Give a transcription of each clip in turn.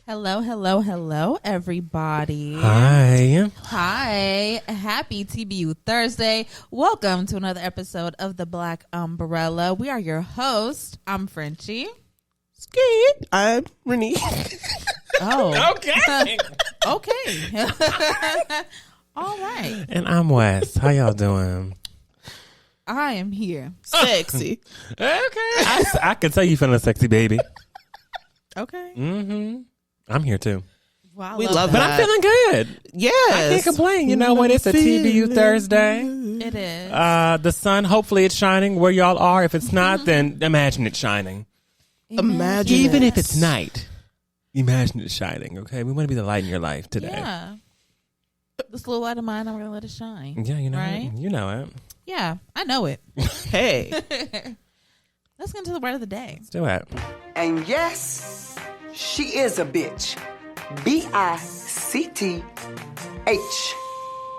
Hello, hello, hello, everybody. Hi. Hi. Happy TBU Thursday. Welcome to another episode of The Black Umbrella. We are your hosts. I'm Frenchie. Skid. I'm Renee. Oh. Okay. Okay. All right. And I'm Wes. How y'all doing? I am here. Sexy. Okay. I can tell you feeling sexy, baby. Okay. Mm-hmm. I'm here too. Well, I We love But that. I'm feeling good. Yes. I can't complain. You know what? It's a TBU Thursday. It is. The sun, hopefully it's shining where y'all are. If it's not, then imagine it shining. Imagine Even it. if it's night, imagine it shining, okay? We want to be the light in your life today. Yeah. This little light of mine, I'm going to let it shine. Yeah, you know Right? it. You know it. Yeah, I know it. Hey. Let's get into the word of the day. Let's do it. And yes, she is a bitch. B-I-C-T-H.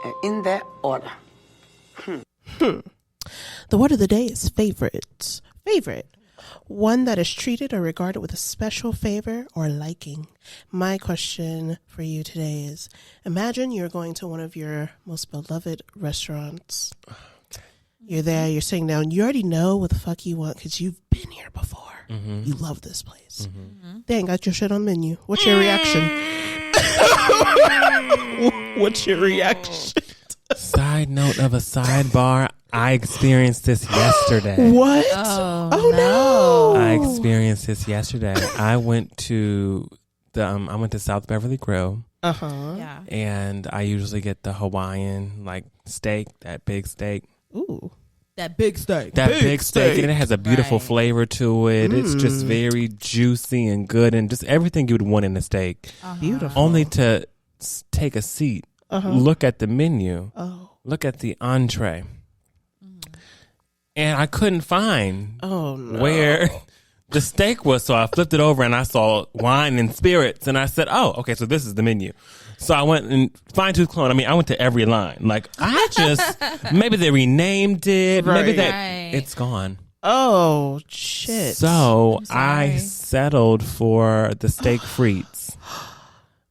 And in that order. The word of the day is favorites. Favorite. One that is treated or regarded with a special favor or liking. My question for you today is, imagine you're going to one of your most beloved restaurants. You're there, you're sitting down. You already know what the fuck you want because you've been here before. Mm-hmm. You love this place. They ain't got your shit on menu. What's your reaction? What's your reaction? Side note of a sidebar, I experienced this yesterday. What? Oh, no. I experienced this yesterday. I went to South Beverly Grill, Yeah. and I usually get the Hawaiian steak, that big steak. Ooh. That big steak. That big steak, and it has a beautiful Right. flavor to it. It's just very juicy and good, and just everything you would want in a steak. Beautiful. Only to take a seat, look at the menu, look at the entree, and I couldn't find where the steak was. So I flipped it over and I saw wine and spirits, and I said, "Oh, okay, so this is the menu." So I went and fine-tooth comb. I mean, I went to every line. Maybe they renamed it. Maybe Right. it's gone. Oh, shit. So I'm sorry. I settled for the steak frites.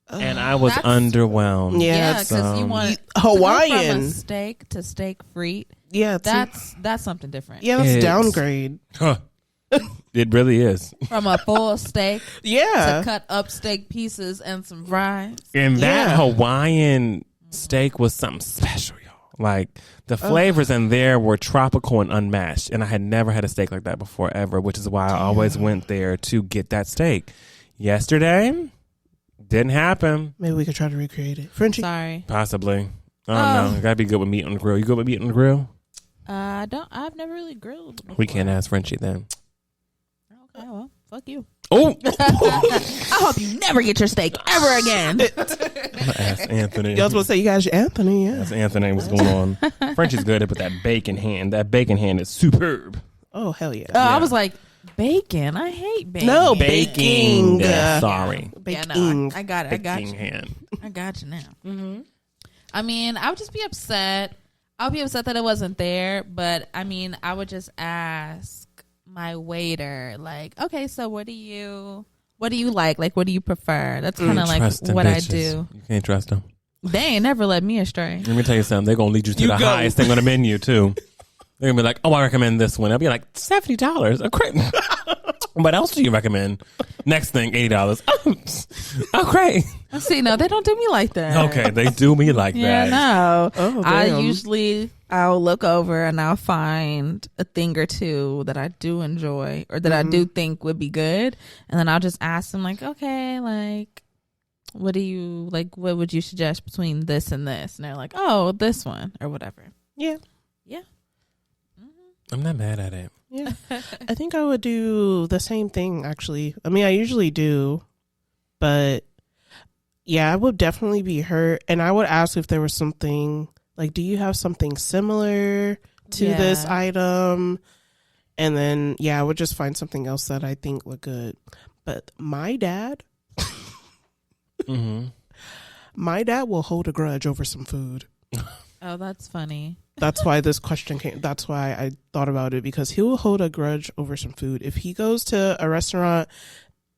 And I was That's- underwhelmed. Yeah, Yeah, it's, because you want Hawaiian. to go from a steak to steak frite. Yeah, That's something different. that's It's- downgrade. Huh. It really is. From a full steak Yeah. to cut up steak pieces and some fries. And that Yeah. Hawaiian steak was something special, y'all. Like, the flavors in there were tropical and unmatched. And I had never had a steak like that before, ever, which is why I always went there to get that steak. Yesterday, didn't happen. Maybe we could try to recreate it. Frenchie. Sorry. Possibly. I don't know. Gotta be good with meat on the grill. You good with meat on the grill? I've never really grilled before. We can't ask Frenchie then. Okay, well, fuck you. Oh! I hope you never get your steak ever again. I'm gonna ask Anthony. Y'all was supposed to say you guys, Anthony, yeah. Ask Anthony what's going on. Frenchie's good at that bacon hand. That bacon hand is superb. Oh, hell yeah. I was like, bacon? I hate bacon. No, Baking. Baking. Sorry. Yeah, Baking. no, I got it. I got Baking you. hand. I got you now. I mean, I would just be upset. I would be upset that it wasn't there, but I mean, I would just ask my waiter, like, okay, so what do you like? Like, what do you prefer? That's kind of like Trust them what I bitches. do. You can't trust them. They ain't never led me astray. Let me tell you something. They're going to lead you to the highest thing on the menu, too. They're going to be like, oh, I recommend this one. I'll be like, $70. A great. What else do you recommend? Next thing, $80. Oh, great. See, no, they don't do me like that. Okay, they do me like Yeah, that. no. Oh, damn. I'll look over and I'll find a thing or two that I do enjoy or that I do think would be good. And then I'll just ask them, like, okay, like, what would you suggest between this and this? And they're like, oh, this one or whatever. Yeah. Yeah. I'm not mad at it. Yeah. I think I would do the same thing, actually. I mean, I usually do, but yeah, I would definitely be hurt. And I would ask if there was something, like, do you have something similar to this Yeah. item? And then, yeah, I would just find something else that I think looked good. But my dad, my dad will hold a grudge over some food. Oh, that's funny. That's why this question came. That's why I thought about it, because he will hold a grudge over some food. If he goes to a restaurant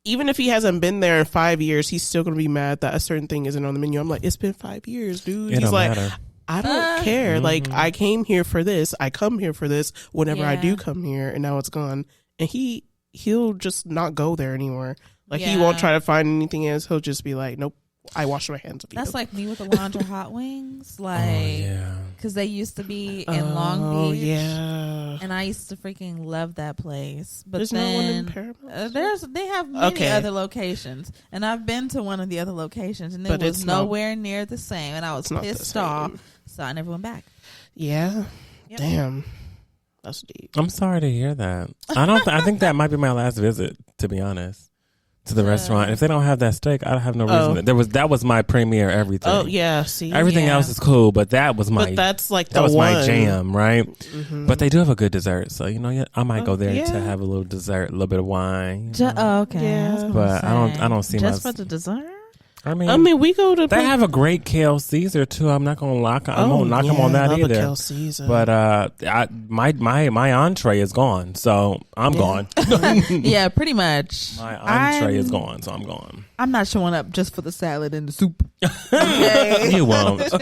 even if he hasn't been there in 5 years, he's still going to be mad that a certain thing isn't on the menu. I'm like, it's been 5 years, dude. He's like, matter. I don't care. Like, I came here for this. I come here for this whenever I do come here, and now it's gone. And he'll just not go there anymore. Like, he won't try to find anything else. He'll just be like, nope, I wash my hands of you. That's like me with the Laundry Hot Wings. Like, because they used to be in Long Beach. Yeah. And I used to freaking love that place. But there's then, no one in Paramount? They have many other locations. And I've been to one of the other locations, and it was nowhere near the same. And I was pissed off. So I never went back. Yeah. Yep. Damn. That's deep. I'm sorry to hear that. I think that might be my last visit, to be honest, to the restaurant. If they don't have that steak, I have no reason. That was my premiere everything. Oh yeah, see, everything else is cool, but that was my. But that's like that was one. my jam, right? Mm-hmm. But they do have a good dessert, so I might go there to have a little dessert, a little bit of wine. Okay, yeah. But I don't see just for the dessert. I mean, we go to. They have a great kale Caesar too. I'm not gonna knock them on that either. Kale Caesar. But my entree is gone, so I'm gone. Yeah, pretty much. My entree is gone, so I'm gone. I'm not showing up just for the salad and the soup. Okay. You won't. Oh,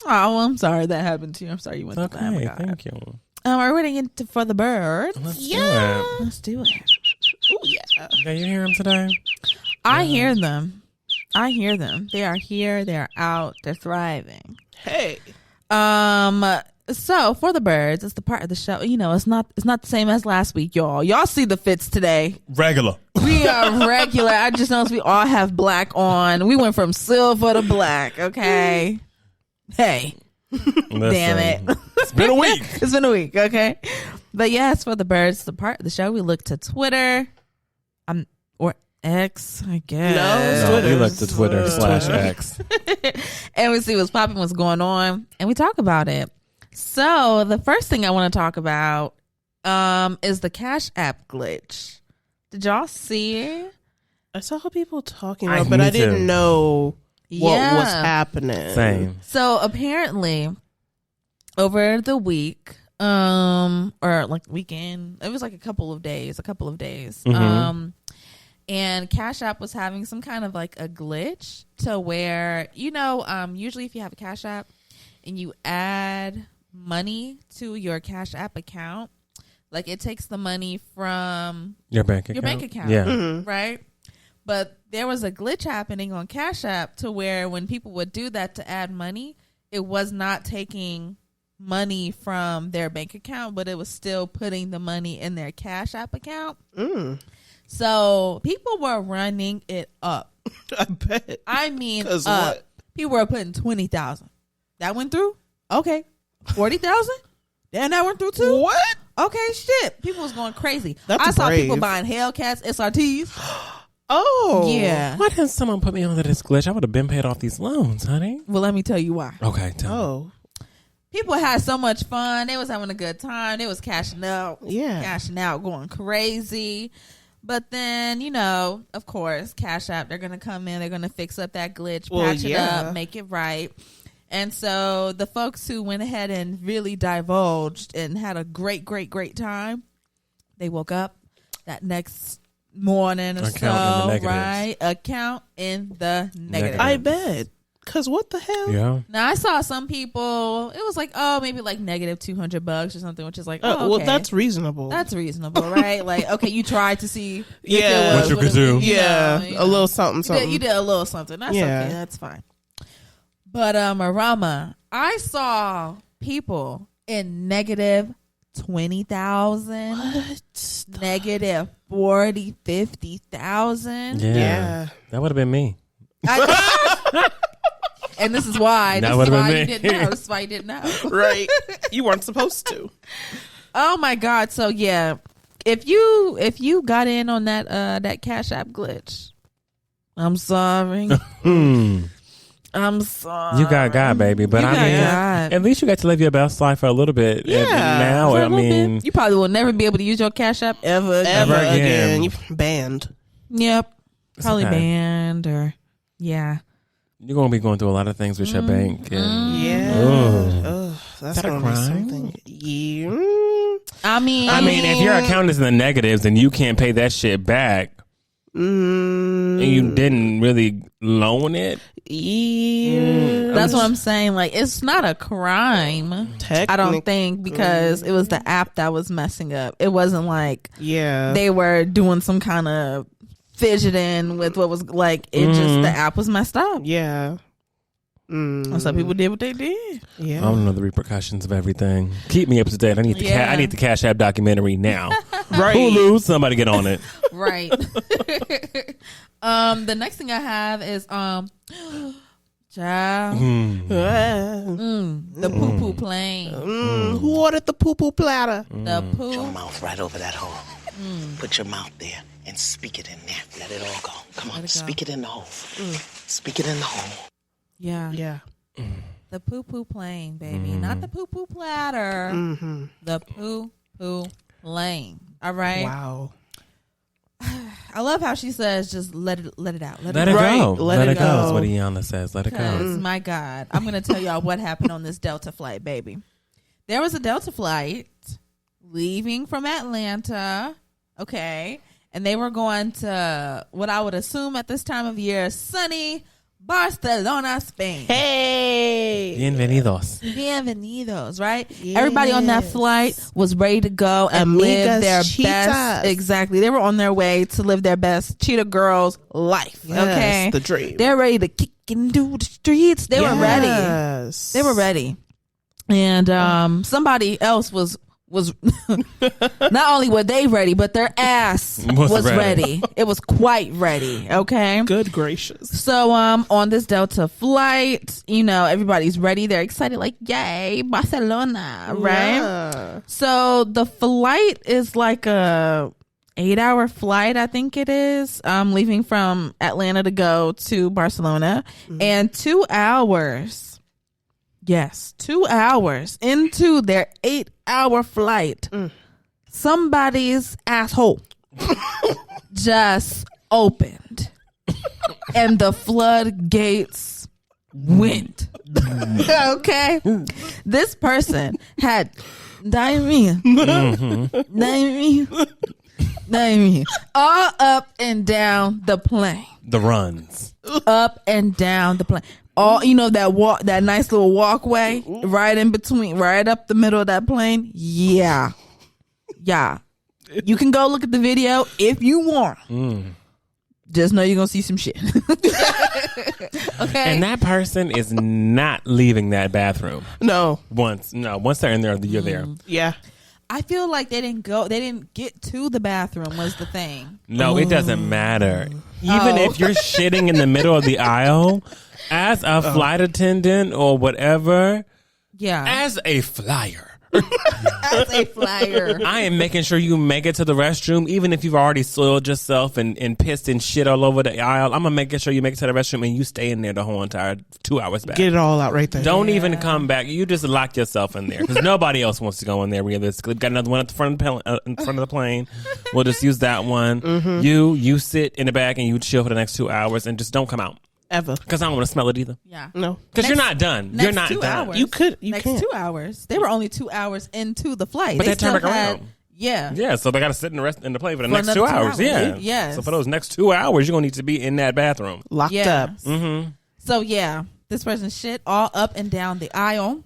well, I'm sorry that happened to you. I'm sorry you went through that. Okay, thank you. We're ready into for the birds. Let's do it. Let's do it. Ooh, yeah. Can you hear them today? I hear them. They are here. They are out. They're thriving. Hey. So for the birds, it's the part of the show. It's not the same as last week, y'all. Y'all see the fits today. Regular. We are regular. I just noticed we all have black on. We went from silver to black. Okay. Hey. Listen, damn it. It's been a week. It's been a week. Okay. But yes, for the birds, the part of the show, we look to Twitter. Or X, I guess. No, we look to Twitter /X. And we see what's popping, what's going on, and we talk about it. So the first thing I want to talk about is the Cashapp glitch. Did y'all see it? I saw people talking about it, but I didn't know what was happening. Same. So apparently, over the week, or like weekend, it was like a couple of days. Mm-hmm. And Cashapp was having some kind of like a glitch to where, usually if you have a Cashapp and you add money to your Cashapp account, like it takes the money from your bank account. Yeah. Mm-hmm. Right? But there was a glitch happening on Cashapp to where when people would do that to add money, it was not taking money from their bank account, but it was still putting the money in their Cashapp account. So people were running it up. I bet. I mean, what? People were putting 20,000. That went through. Okay, 40,000. Then that went through too. What? Okay, shit. People was going crazy. That's I saw brave. people buying Hellcats, SRTs. Oh, yeah. Why didn't someone put me onto this glitch? I would have been paid off these loans, honey. Well, let me tell you why. Okay, tell me. People had so much fun. They was having a good time. They was cashing out. Yeah. Cashing out, going crazy. But then, of course, Cashapp, they're going to come in. They're going to fix up that glitch, patch it up, make it right. And so the folks who went ahead and really divulged and had a great, great, great time, they woke up that next morning or account in the negative. I bet. Because what the hell? Yeah. Now, I saw some people, it was like, maybe like negative $200 or something, which is like, okay. Well, that's reasonable. That's reasonable, right? Like, okay, you tried to see what you could do. A little something. You did a little something. That's okay. That's fine. But, Marama, I saw people in negative 20,000. What? Negative 40, 50,000. Yeah. That would have been me. And this is why. That would have been me. This is why you didn't know. Right. You weren't supposed to. Oh my God. So yeah. If you got in on that Cashapp glitch, I'm sorry. I'm sorry. You got God, baby. But at least you got to live your best life for a little bit. Yeah. Now, I mean, you probably will never be able to use your Cashapp ever again. You banned. Yep. Probably banned or you're going to be going through a lot of things with your bank. And, that's going to be something. Yeah. I mean, if your account is in the negatives and you can't pay that shit back, and you didn't really loan it. Yeah, that's what I'm saying. Like, it's not a crime. I don't think, because it was the app that was messing up. It wasn't like they were doing some kind of fidgeting with what was like. It just the app was messed up. Yeah. Some people did what they did. Yeah, I don't know the repercussions of everything. Keep me up to date. I need the I need the Cash App documentary now. Right. Hulu, somebody get on it. Right. The next thing I have is child. The Poo Poo Plane. Who ordered the poo poo platter? The poo. Put your mouth right over that hole. Put your mouth there and speak it in there. Let it all go. Come on, speak it in the hole. Speak it in the hole. Yeah. The Poo Poo Plane, baby. Not the Poo Poo Platter. The Poo Poo Plane. All right. Wow. I love how she says, just let it out. Let it go. Let it go. Is what Iana says. Let it go. My God. I'm going to tell y'all what happened on this Delta flight, baby. There was a Delta flight leaving from Atlanta. Okay. And they were going to what I would assume at this time of year, sunny Barcelona, Spain. Hey. Bienvenidos, right? Yes. Everybody on that flight was ready to go and live their best. Exactly. They were on their way to live their best cheetah girls life. Yes, okay. the dream. They're ready to kick into the streets. They were ready. They were ready. And somebody else was not only were they ready, but their ass was ready. It was quite ready. Okay. Good gracious. So on this Delta flight, everybody's ready. They're excited, like, yay, Barcelona, right? Yeah. So the flight is like a 8-hour flight, I think it is, leaving from Atlanta to go to Barcelona. And 2 hours. Yes, 2 hours into their 8-hour flight, somebody's asshole just opened and the floodgates went. Okay. This person had diarrhea all up and down the plane. The runs. Up and down the plane. All that nice little walkway right in between, right up the middle of that plane. Yeah. You can go look at the video if you want. Just know you're gonna see some shit. Okay. And that person is not leaving that bathroom. No. Once they're in there, you're there. Yeah. I feel like they didn't get to the bathroom was the thing. No, it doesn't matter. Even if you're shitting in the middle of the aisle, as a flight attendant or whatever, as a flyer, I am making sure you make it to the restroom, even if you've already soiled yourself and pissed and shit all over the aisle. I'm gonna make sure you make it to the restroom and you stay in there the whole entire 2 hours back. Get it all out right there. Don't even come back. You just lock yourself in there because nobody else wants to go in there. Realistically, we've got another one at the front of the plane. We'll just use that one. You sit in the back and you chill for the next 2 hours and just don't come out. Ever. Because I don't want to smell it either. Yeah. No. Because you're not done. You're not done. Hours, You can't. 2 hours. They were only 2 hours into the flight. But they turn back around. Yeah. Yeah, so they got to sit in the plane for the next 2 hours. Yeah. Yes. So for those next 2 hours, you're going to need to be in that bathroom. Locked up. So, this person shit all up and down the aisle.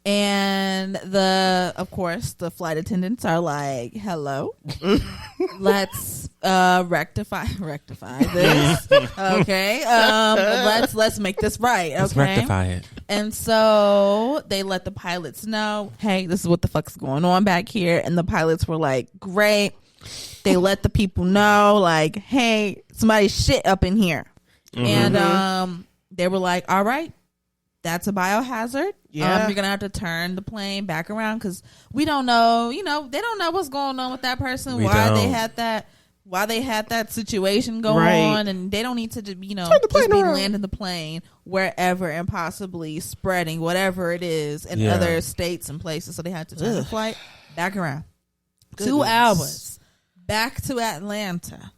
And of course, the flight attendants are like, hello, let's rectify this. Okay. Let's make this right. Okay. Let's rectify it. And so they let the pilots know, hey, this is what the fuck's going on back here. And the pilots were like, great. They let the people know, like, hey, somebody's shit up in here. And they were like, all right. That's a biohazard. Yeah. You're going to have to turn the plane back around because we don't know, they don't know what's going on with that person, why they had that situation going on, and they don't need to, just be landing the plane wherever and possibly spreading whatever it is in other states and places. So they had to turn the flight back around. Goodness. 2 hours back to Atlanta.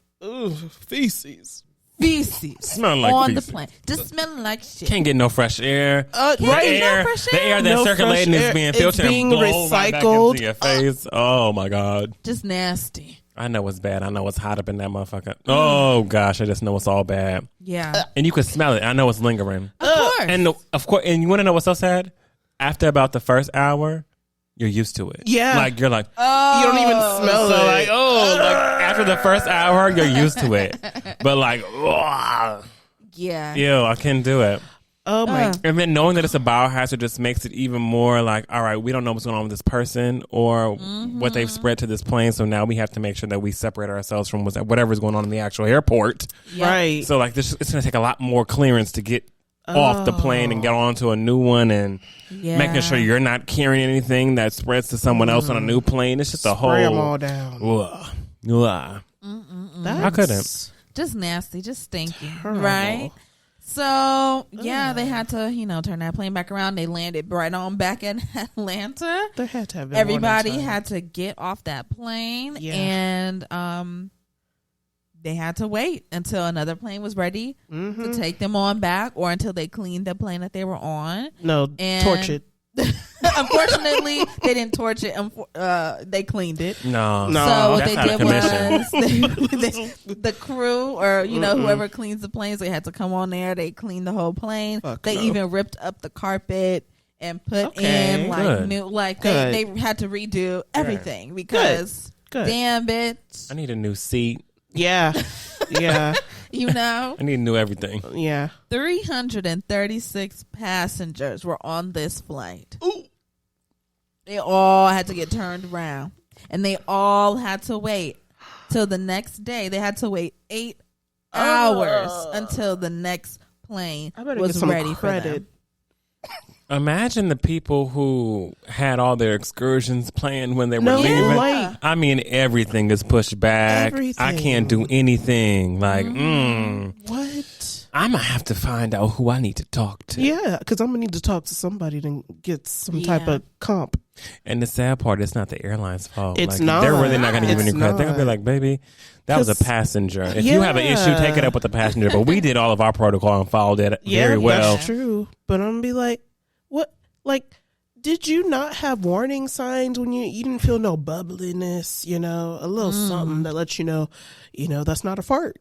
Feces. feces Smelling like on feces. the plane, just smelling like shit. Can't get no fresh air. Can't get no fresh The air air. that's No circulating fresh is air. being It's filtered being and blown right back recycled. into your face. Oh my God. Just nasty. I know it's bad. I know it's hot up in that motherfucker. Oh gosh, I just know it's all bad. Yeah, And you can smell it. I know it's lingering. of course. And of course, and you want to know what's so sad? After about the first hour, you're used to it. Yeah. Like you're like, You don't even smell so it. like, after the first hour, you're used to it. But like, yeah. ew, I can't do it. Oh my! And then knowing that it's a biohazard just makes it even more like, all right, we don't know what's going on with this person or what they've spread to this plane. So now we have to make sure that we separate ourselves from whatever's going on in the actual airport. Yep. Right. So like this, it's going to take a lot more clearance to get off the plane and get onto a new one and making sure you're not carrying anything that spreads to someone else on a new plane. It's just a whole. Spray them all down. Ugh. I couldn't. Just nasty, just stinky, Terrible. right? So yeah, they had to, turn that plane back around. They landed right on back in Atlanta. There had to have been Everybody warning time. had to get off that plane, Yeah. and they had to wait until another plane was ready to take them on back, or until they cleaned the plane that they were on. No, And- torch it. Unfortunately, they didn't torch it. They cleaned it. No. So what That's they out of did commission. was the crew, or whoever cleans the planes, they had to come on there. They cleaned the whole plane. Fuck They no. even ripped up the carpet and put Okay. in like Good. new, like Good. they had to redo everything because Good. damn bitch, I need a new seat. Yeah. Yeah. I need new everything. Yeah. 336 passengers were on this flight. Ooh. They all had to get turned around, and they all had to wait till the next day. They had to wait 8 hours until the next plane I better was get some ready for credit. them. Imagine the people who had all their excursions planned when they were No, leaving. like- I mean, everything is pushed back. Everything. I can't do anything. Like, What? I'm going to have to find out who I need to talk to. Yeah, because I'm gonna need to talk to somebody to get some type Yeah. of comp. And the sad part, it's not the airline's fault. It's like, not. They're really not going to give It's any credit. They're going to be not. like, baby, that was a 'Cause- passenger. If you have an issue, take it up with the passenger. But we did all of our protocol and followed it very well. That's true. But I'm gonna be like, what? Like, did you not have warning signs when you didn't feel no bubbliness? A little something that lets you know, that's not a fart.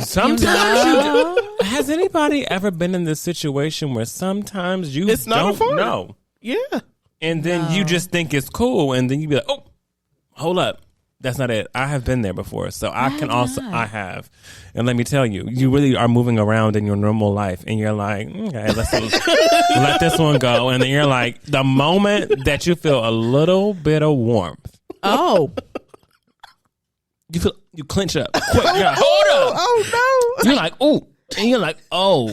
Sometimes has anybody ever been in this situation where sometimes you It's not a don't fart. know, Yeah. and then you just think it's cool, and then you be like, "Oh, hold up, that's not it." I have been there before, so I have, and let me tell you, you really are moving around in your normal life, and you're like, "Okay, let's let this one go," and then you're like, the moment that you feel a little bit of warmth, Oh, you clench up, quick, yeah, hold up. Oh no. You're like, oh, and you're like, oh,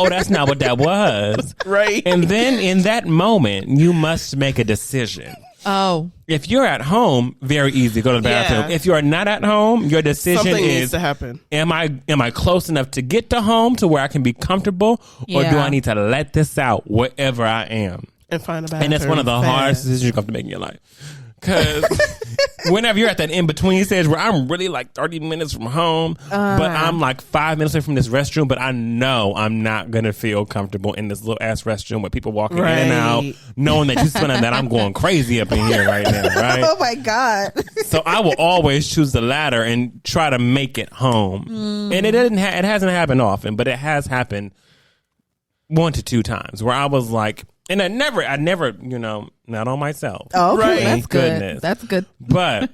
that's not what that was. Right. And then in that moment, you must make a decision. oh, If you're at home, very easy, go to the bathroom. Yeah. If you are not at home, your decision Something needs is, to happen. am I close enough to get to home to where I can be comfortable, or do Yeah. I need to let this out wherever I am? And find a bathroom. And that's one of the hardest decisions you have to make in your life. Because whenever you're at that in-between stage where I'm really like 30 minutes from home, but I'm like 5 minutes away from this restroom, but I know I'm not going to feel comfortable in this little ass restroom with people walking in and out, Right. knowing that you spending that I'm going crazy up in here right now, right? oh my God. So I will always choose the latter and try to make it home. And it hasn't happened often, but it has happened 1 to 2 times where I was like, and I never, not on myself. Oh, okay. Right. That's Thank good. goodness. That's good. But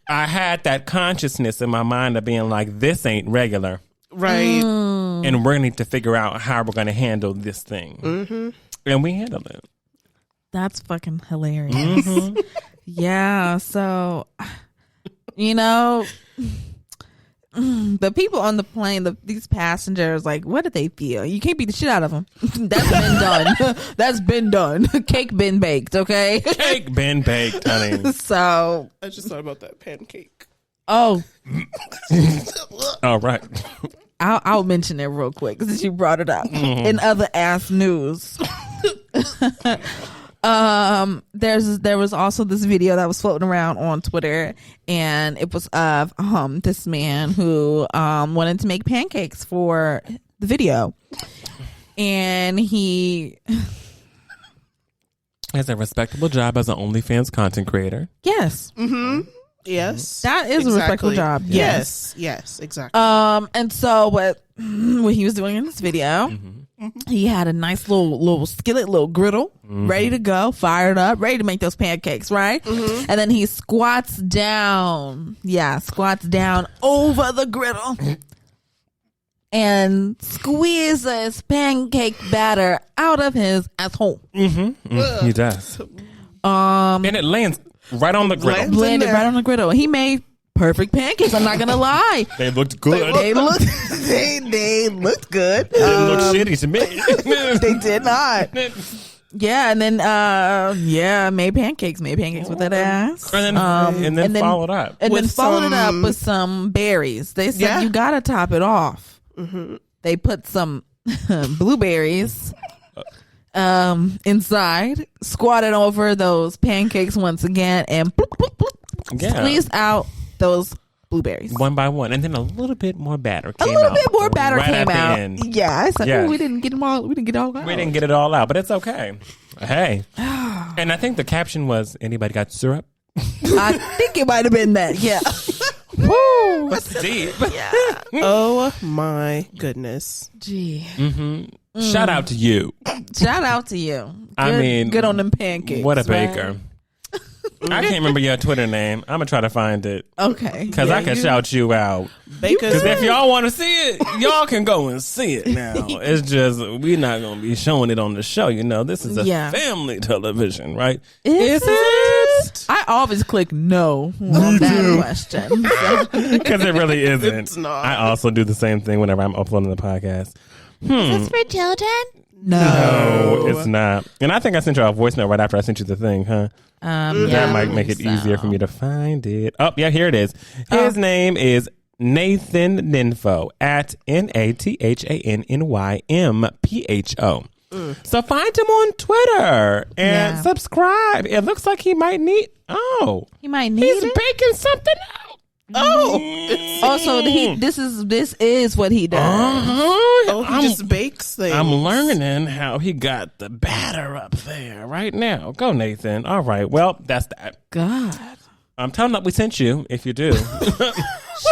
I had that consciousness in my mind of being like, this ain't regular. Right. And we're going to need to figure out how we're going to handle this thing. Mm-hmm. And we handled it. That's fucking hilarious. Yeah. So, the people on the plane, these passengers, like, what did they feel? You can't beat the shit out of them. That's been done. That's been done. Cake been baked. Okay. Cake been baked, honey. So, I just thought about that pancake. oh, All right. I'll mention it real quick since you brought it up. In other ass news, There was also this video that was floating around on Twitter, and it was of this man who wanted to make pancakes for the video, and he has a respectable job as an OnlyFans content creator. Yes. Mm-hmm. Yes, that is a respectable job. Yes, exactly. And so what he was doing in this video, he had a nice little skillet, little griddle, ready to go, fired up, ready to make those pancakes, right? And then he squats down over the griddle and squeezes pancake batter out of his asshole. He does. And it lands right on the griddle. Landed right on the griddle. He made perfect pancakes. I'm not gonna lie. They looked good. They looked good. They didn't look shitty to me. They did not. Yeah, and then made pancakes with that ass. And then followed up. And then followed it up with some berries. They said you gotta top it off. They put some blueberries inside, squatted over those pancakes once again, and squeezed out those blueberries one by one, and then a little bit more batter came out. A little bit more batter right came out. End. Yeah, I said, we didn't get them all. We didn't get it all out. We didn't get it all out, but it's okay. Hey, and I think the caption was, "Anybody got syrup?" I think it might have been that. Yeah. Woo, that's deep. Yeah. Oh my goodness. Gee. Shout out to you. Shout out to you. Good on them pancakes. What a baker. I can't remember your Twitter name. I'm gonna try to find it. Okay. Because I can shout you out. Because if y'all want to see it, y'all can go and see it now. It's just we're not gonna be showing it on the show. You know, this is a family television, right? Is it? I always click no on that question. Because it really isn't. It's not. I also do the same thing whenever I'm uploading the podcast. Is this for children? No, it's not. And I think I sent you a voice note right after I sent you the thing, huh? That might make it easier for me to find it. Oh, yeah, here it is. His name is Nathan Ninfo at NATHANNYMPHO. So find him on Twitter and subscribe. It looks like he might need. He's baking something out. So this is what he does. He just bakes things. I'm learning how he got the batter up there right now. Go, Nathan. All right. Well, that's that. God. Tell him that we sent you if you do.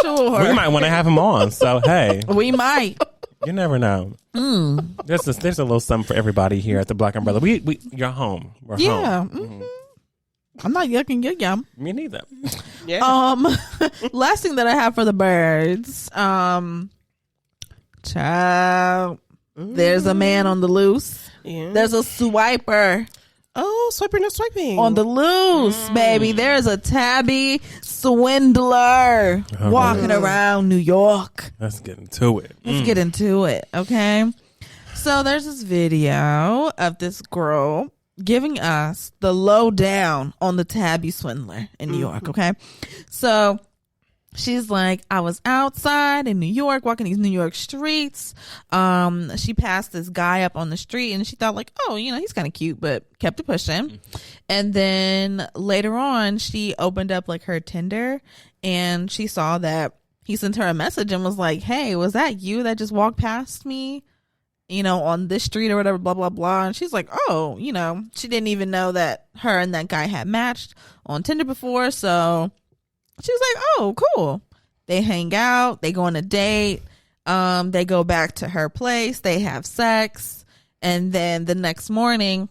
Sure. We might want to have him on. So, hey. We might. You never know. There's a little something for everybody here at the Black Umbrella. You're home. We're home. I'm not yucking your yum. Me neither. Yeah. Last thing that I have for the birds. Child. There's a man on the loose. Yeah. There's a swiper. Oh, swiping and swiping. On the loose, baby. There's a Tabi Swindler walking around New York. Let's get into it. Let's get into it, okay? So there's this video of this girl giving us the lowdown on the Tabi Swindler in New York, okay? So she's like, I was outside in New York walking these New York streets. She passed this guy up on the street and she thought like, oh, he's kind of cute, but kept it pushing. And then later on, she opened up like her Tinder and she saw that he sent her a message and was like, hey, was that you that just walked past me? On this street or whatever, blah, blah, blah. And she's like, oh, she didn't even know that her and that guy had matched on Tinder before. So she was like, oh, cool. They hang out. They go on a date. They go back to her place. They have sex. And then the next morning,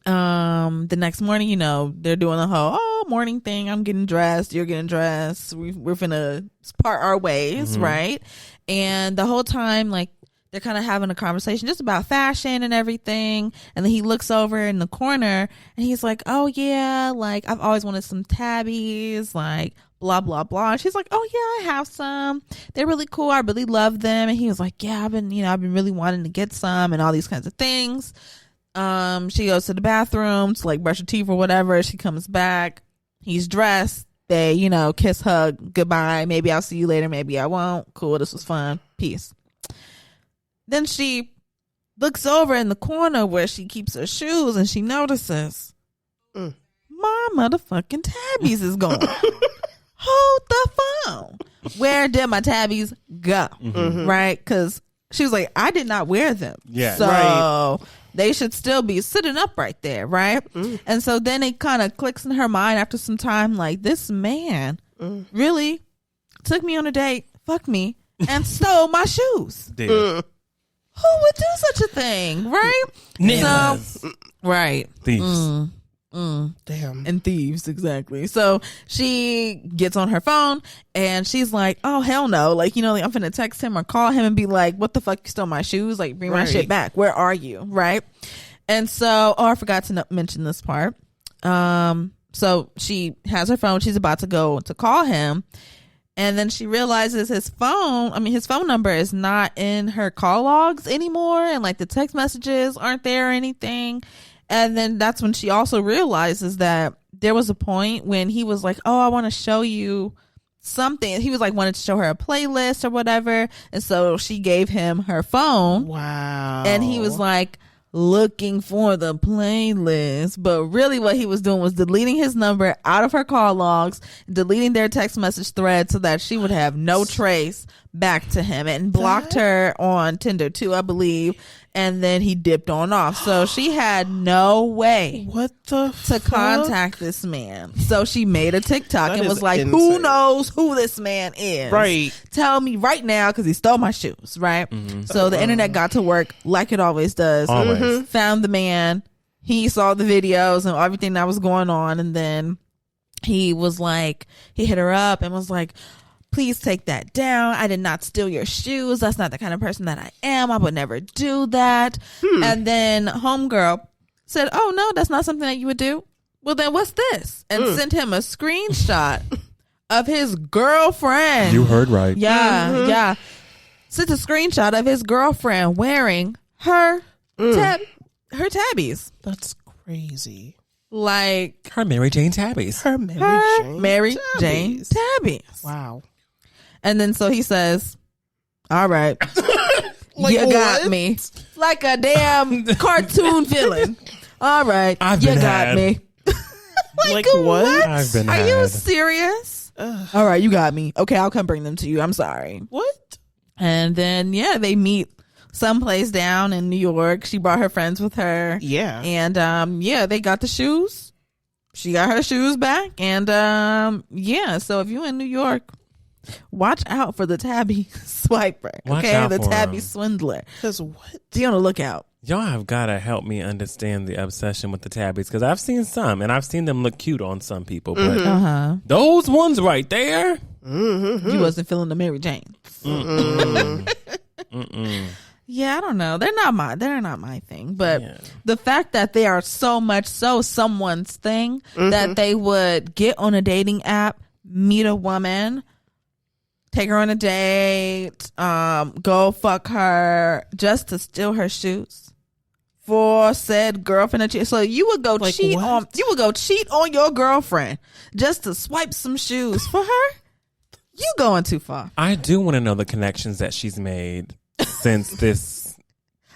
they're doing the whole, morning thing. I'm getting dressed. You're getting dressed. We're finna part our ways, right? And the whole time, like, they're kind of having a conversation just about fashion and everything. And then he looks over in the corner and he's like, oh yeah, like I've always wanted some Tabis, like blah, blah, blah. And she's like, oh yeah, I have some. They're really cool. I really love them. And he was like, yeah, I've been really wanting to get some and all these kinds of things. She goes to the bathroom to like brush her teeth or whatever. She comes back. He's dressed. They, kiss, hug, goodbye. Maybe I'll see you later. Maybe I won't. Cool. This was fun. Peace. Then she looks over in the corner where she keeps her shoes and she notices my motherfucking tabbies is gone. Hold the phone. Where did my tabbies go? Right? Because she was like, I did not wear them. Yeah. So they should still be sitting up right there, right? And so then it kind of clicks in her mind after some time, like, this man really took me on a date, fucked me, and stole my shoes. Dude. Who would do such a thing, right? Niggas. Right. Thieves. Damn. And thieves, exactly. So she gets on her phone and she's like, oh, hell no. Like, you know, like, I'm finna text him or call him and be like, what the fuck, you stole my shoes? Like, bring my shit back. Where are you? Right? And so, I forgot to mention this part. So she has her phone. She's about to go to call him. And then she realizes his phone number is not in her call logs anymore. And like the text messages aren't there or anything. And then that's when she also realizes that there was a point when he was like, oh, I want to show you something. He was like, wanted to show her a playlist or whatever. And so she gave him her phone. Wow. And he was like, looking for the playlist. But really what he was doing was deleting his number out of her call logs, deleting their text message thread so that she would have no trace back to him, and blocked her on Tinder too, I believe. And then he dipped on off. So she had no way to contact this man. So she made a TikTok and was like, who knows who this man is? Right. Tell me right now, because he stole my shoes, right? So the internet got to work like it always does. Always. Found the man. He saw the videos and everything that was going on. And then he was like, he hit her up and was like, please take that down. I did not steal your shoes. That's not the kind of person that I am. I would never do that. And then homegirl said, oh, no, that's not something that you would do. Well, then what's this? And sent him a screenshot of his girlfriend. You heard right. Yeah, yeah. Sent a screenshot of his girlfriend wearing her tabbies. That's crazy. Like Her Mary Jane tabbies. Her Mary Jane tabbies. Wow. And then so he says, all right, Like you got what? me. Like a damn cartoon villain. All right, I've you been got had. me. Like what? I've been Are you had. serious? All right, you got me. Okay, I'll come bring them to you. I'm sorry. What? And then, yeah, they meet someplace down in New York. She brought her friends with her. Yeah. And, yeah, they got the shoes. She got her shoes back. And, yeah, so if you're in New York, watch out for the Tabby swiper. Watch okay, out the for Tabby him. swindler. Because what? Be on the lookout. Y'all have got to help me understand the obsession with the tabbies, because I've seen some, and I've seen them look cute on some people, but those ones right there. You wasn't feeling the Mary Jane. Yeah, I don't know. They're not my thing. But the fact that they are so much so someone's thing that they would get on a dating app, meet a woman, take her on a date, go fuck her just to steal her shoes for said girlfriend. So you would go cheat on your girlfriend just to swipe some shoes for her? You going too far. I do want to know the connections that she's made since this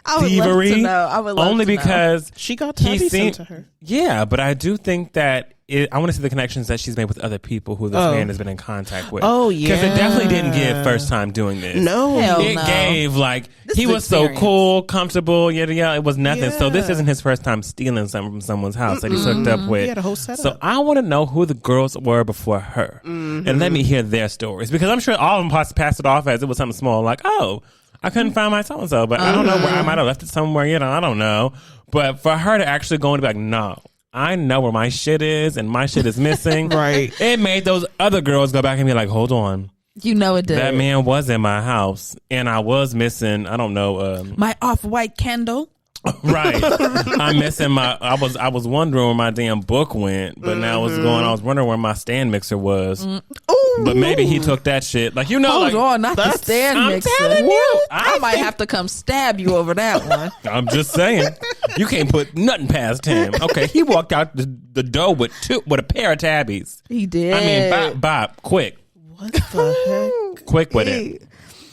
I would thievery. love to know. I would love only to know. because She got he tabby seemed- sent to her. Yeah, but I do think that I want to see the connections that she's made with other people who this man has been in contact with. Oh, Because it definitely didn't yeah. give first time doing this. No. Hell It no. gave like This he is was so experience. cool, comfortable, yada yada. It was nothing. So this Yeah. isn't his first time stealing something from someone's house that he's hooked up with. He had a whole setup. So I want to know who the girls were before her, and let me hear their stories, because I'm sure all of them passed it off as it was something small, like, oh, I couldn't find my so and so, but I don't know where I might have left it somewhere. I don't know. But for her to actually go and be like, no, I know where my shit is, and my shit is missing. Right. It made those other girls go back and be like, hold on. You know it did. That man was in my house, and I was missing, I don't know. My off-white candle. Right. I'm missing I was wondering where my damn book went, but now I was wondering where my stand mixer was. Ooh. But maybe he took that shit. Like, Hold like, on, not the stand I'm mixer. telling you, I might have to come stab you over that one. I'm just saying, you can't put nothing past him. Okay, he walked out the door with a pair of tabbies. He did. I mean, bop, quick. What the heck? Quick with it.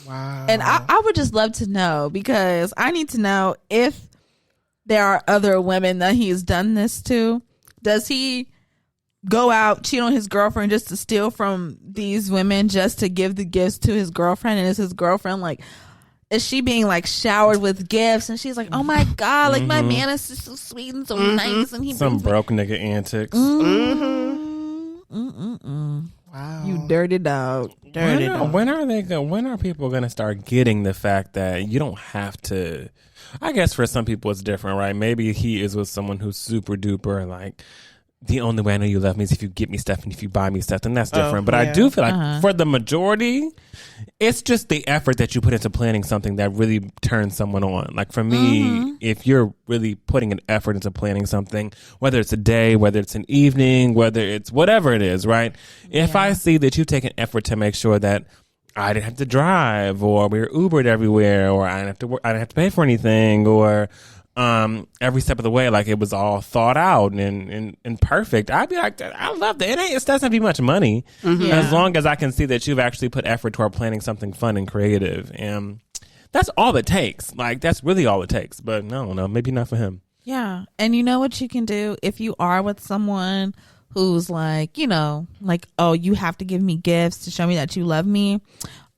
Wow. And I would just love to know, because I need to know if there are other women that he's done this to. Does he go out, cheat on his girlfriend just to steal from these women, just to give the gifts to his girlfriend? And is his girlfriend like, is she being like showered with gifts? And she's like, oh my God, like my man is just so sweet and so nice. And he some broke nigga antics. Wow. You dirty dog. When are people gonna start getting the fact that you don't have to? I guess for some people it's different, right? Maybe he is with someone who's super duper like, the only way I know you love me is if you get me stuff and if you buy me stuff, then that's different. But I do feel like for the majority, it's just the effort that you put into planning something that really turns someone on. Like for me, if you're really putting an effort into planning something, whether it's a day, whether it's an evening, whether it's whatever it is, right? If I see that you take an effort to make sure that I didn't have to drive, or we were Ubered everywhere, or I didn't have to pay for anything, or every step of the way, like it was all thought out and perfect, I'd be like, I love that. It doesn't be much money, as long as I can see that you've actually put effort toward planning something fun and creative, and that's all it takes. Like that's really all it takes. But I don't know, maybe not for him. Yeah, and you know what you can do if you are with someone who's like, you know, like, oh, you have to give me gifts to show me that you love me.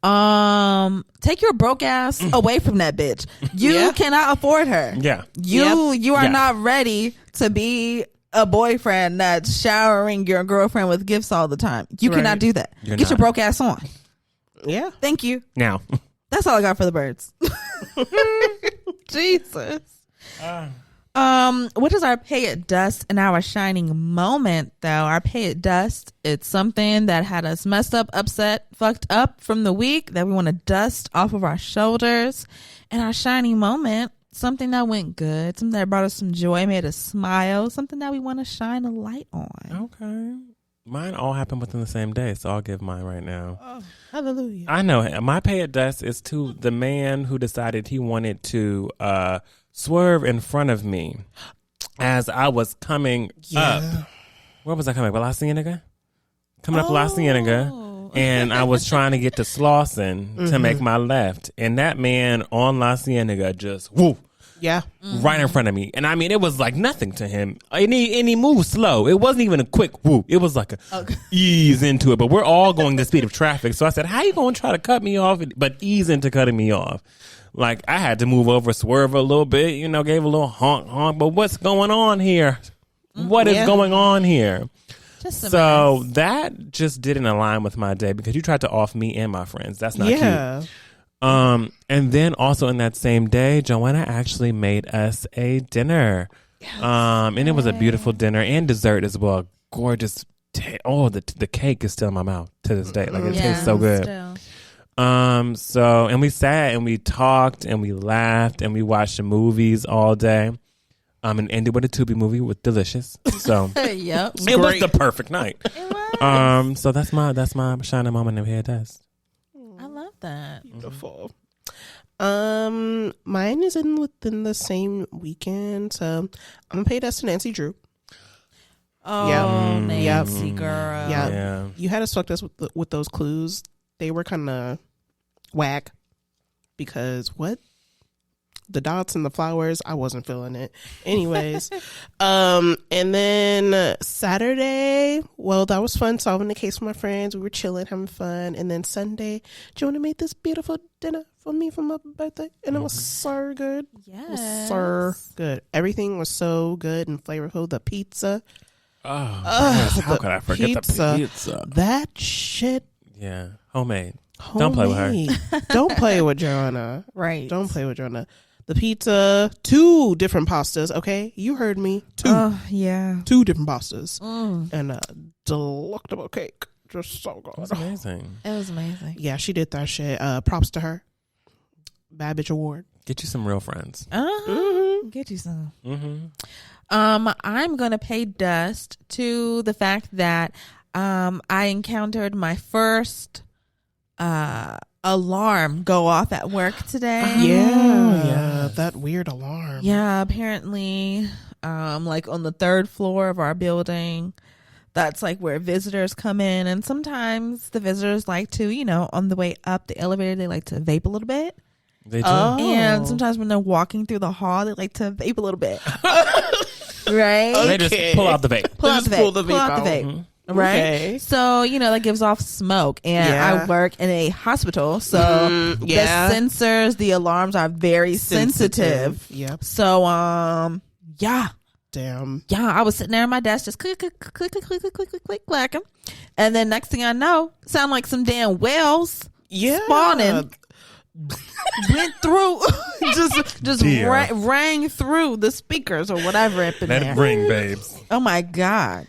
Take your broke ass away from that bitch. You cannot afford her. Yeah. You are not ready to be a boyfriend that's showering your girlfriend with gifts all the time. You cannot do that. Get your broke ass on. Yeah. Thank you. Now. That's all I got for the birds. Jesus. What is our pay it dust and our shining moment though? Our pay it dust, it's something that had us messed up, upset, fucked up from the week that we want to dust off of our shoulders. And our shining moment, something that went good, something that brought us some joy, made us smile, something that we want to shine a light on. Okay. Mine all happened within the same day, so I'll give mine right now. Oh, hallelujah. I know. My pay it dust is to the man who decided he wanted to swerve in front of me as I was coming up. Where was I coming? La Cienega? Coming up La Cienega. And I was trying to get to Slauson to make my left. And that man on La Cienega just, woo. Yeah. Right in front of me. And I mean, it was like nothing to him. And he moved slow. It wasn't even a quick whoop. It was like a ease into it. But we're all going the speed of traffic. So I said, how you going to try to cut me off, but ease into cutting me off? Like, I had to move over, swerve a little bit, you know, gave a little honk. But what's going on here? What is going on here? So that just didn't align with my day because you tried to off me and my friends. That's not cute. And then also in that same day, Joanna actually made us a dinner. And it was a beautiful dinner and dessert as well. Gorgeous. The cake is still in my mouth to this day. Like, it tastes so good. Still. And we sat and we talked and we laughed and we watched the movies all day. And ended with a Tubi movie with Delicious. So it was the perfect night. It was. So that's my shining moment of Hair Dust. I love that. Beautiful. Mine is within the same weekend. So I'm gonna pay dust to Nancy Drew. Oh, Nancy girl. Yeah. You had us fucked us with those clues. They were kind of whack because the dots and the flowers, I wasn't feeling it. Anyways, and then Saturday, well, that was fun solving the case with my friends. We were chilling, having fun. And then Sunday, Jonah made this beautiful dinner for me for my birthday, and it was so good. Yes, it was so good. Everything was so good and flavorful. The pizza. Yes. How could I forget the pizza? That shit. Yeah, homemade. Don't play with her. Don't play with Joanna. Right. Don't play with Joanna. The pizza, 2 different pastas, okay? You heard me. 2. 2 different pastas. And a delectable cake. Just so good. It was amazing. It was amazing. Yeah, she did that shit. Props to her. Bad Bitch Award. Get you some real friends. Get you some. I'm going to pay dust to the fact that I encountered my first alarm go off at work today. Yeah, that weird alarm. Yeah, apparently, like on the 3rd floor of our building, That's like where visitors come in, and sometimes the visitors like to, you know, on the way up the elevator, they like to vape a little bit. They do. And sometimes when they're walking through the hall, they like to vape a little bit. Right? They just pull out the vape. Pull out the vape. Pull out the vape. Mm-hmm. Right? Okay. So, you know, that gives off smoke. And I work in a hospital. So the sensors, the alarms are very sensitive. Yep. So, yeah. Damn. Yeah, I was sitting there at my desk just click, click, click, click, click, click, click, click, click, clacking. And then next thing I know, sound like some damn whales spawning. Went through, just rang through the speakers or whatever up in there. Let it ring, babes. Oh my God.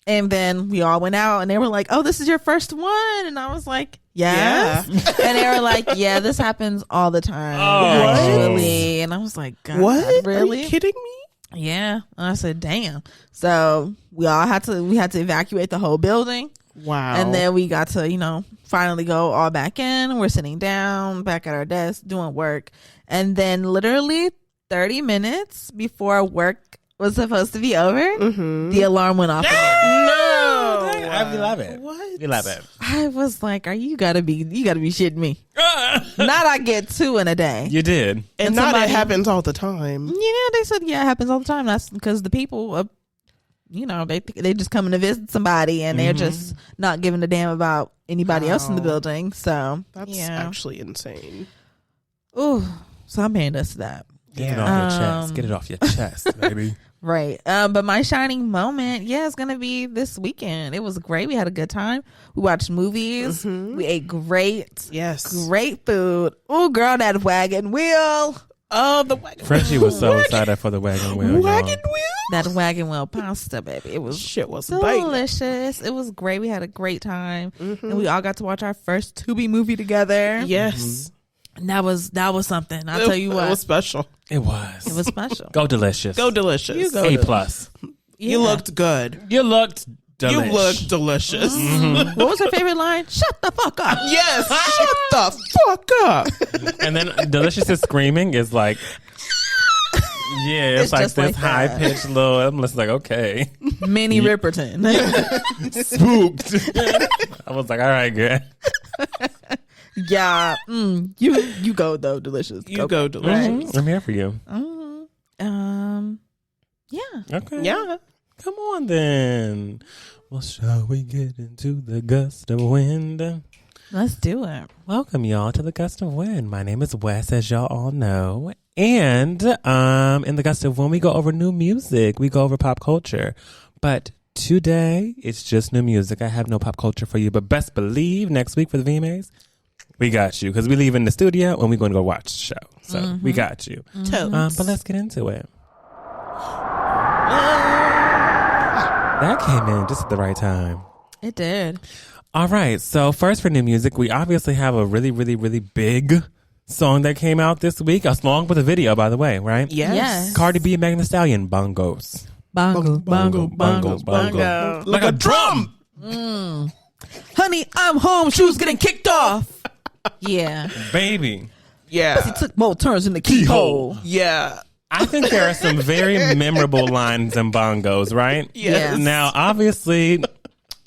And then we all went out and they were like, "Oh, this is your first one." And I was like, "Yes." Yeah. And they were like, "Yeah, this happens all the time." Actually. And I was like, "God, what? Really? Are you kidding me?" Yeah. And I said, "Damn." So we had to evacuate the whole building. Wow. And then we got to, you know, finally go all back in. We're sitting down back at our desk doing work. And then literally 30 minutes before work was supposed to be over, the alarm went off again. No. We love it. What? We love it. I was like, you gotta be shitting me. Not I get 2 in a day. You did. And not it happens all the time. Yeah, they said, it happens all the time. That's because the people you know, they just coming to visit somebody and they're just not giving a damn about anybody else in the building. So that's actually insane. Ooh, so I'm paying us that. Get it off your chest. Get it off your chest, baby. Right. But my shining moment, it's gonna be this weekend. It was great. We had a good time. We watched movies. We ate great food. Oh, girl, that wagon wheel. Oh, the wagon. Frenchie was so excited for the wagon wheel. Wagon wheel? That wagon wheel pasta, baby. It was delicious. It was great. We had a great time. And we all got to watch our first Tubi movie together. Yes. And that was something. I'll tell you what. It was special. It was. It was special. Go delicious. Go delicious. You go A+. You looked good. You looked delicious. You looked delicious. What was her favorite line? Shut the fuck up. Yes. Shut the fuck up. And then delicious is screaming is like, it's like this high pitched little. I'm just like, okay. Minnie Ripperton. Spooked. I was like, all right, good. Yeah. You go though, delicious. You go delicious. I'm here for you. Yeah. Okay. Yeah. Come on then. Well, shall we get into the gust of wind? Let's do it. Welcome y'all to the gust of wind. My name is Wes, as y'all all know. And in the gust of wind, we go over new music. We go over pop culture. But today, it's just new music. I have no pop culture for you. But best believe next week for the VMAs, we got you. Because we leave in the studio and we're going to go watch the show. So we got you. But let's get into it. That came in just at the right time. It did. All right. So first for new music, we obviously have a really, really, really big song that came out this week. A song with a video, by the way, right? Yes. Cardi B and Megan Thee Stallion, Bongos. Bongo, bongo, bongo, bongo. Like a drum. Honey, I'm home. Shoes getting kicked off. Yeah. Baby. Yeah. He took more turns in the keyhole. Yeah. I think there are some very memorable lines in Bongos, right? Yes. Now, obviously,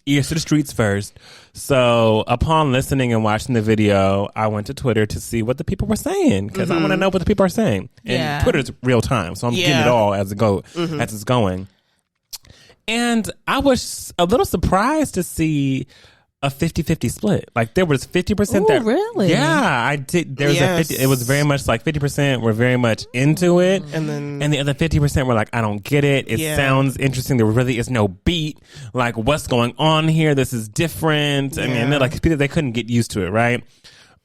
ears to the streets first. So upon listening and watching the video, I went to Twitter to see what the people were saying because I want to know what the people are saying. And Twitter's real time, so I'm getting it all as it's going. And I was a little surprised to see a 50-50 split. Like there was 50% that really? Yeah, I did. There was a 50. It was very much like 50% were very much into it, and the other 50% were like, I don't get it. It sounds interesting. There really is no beat. Like what's going on here? This is different. I mean, like they couldn't get used to it, right?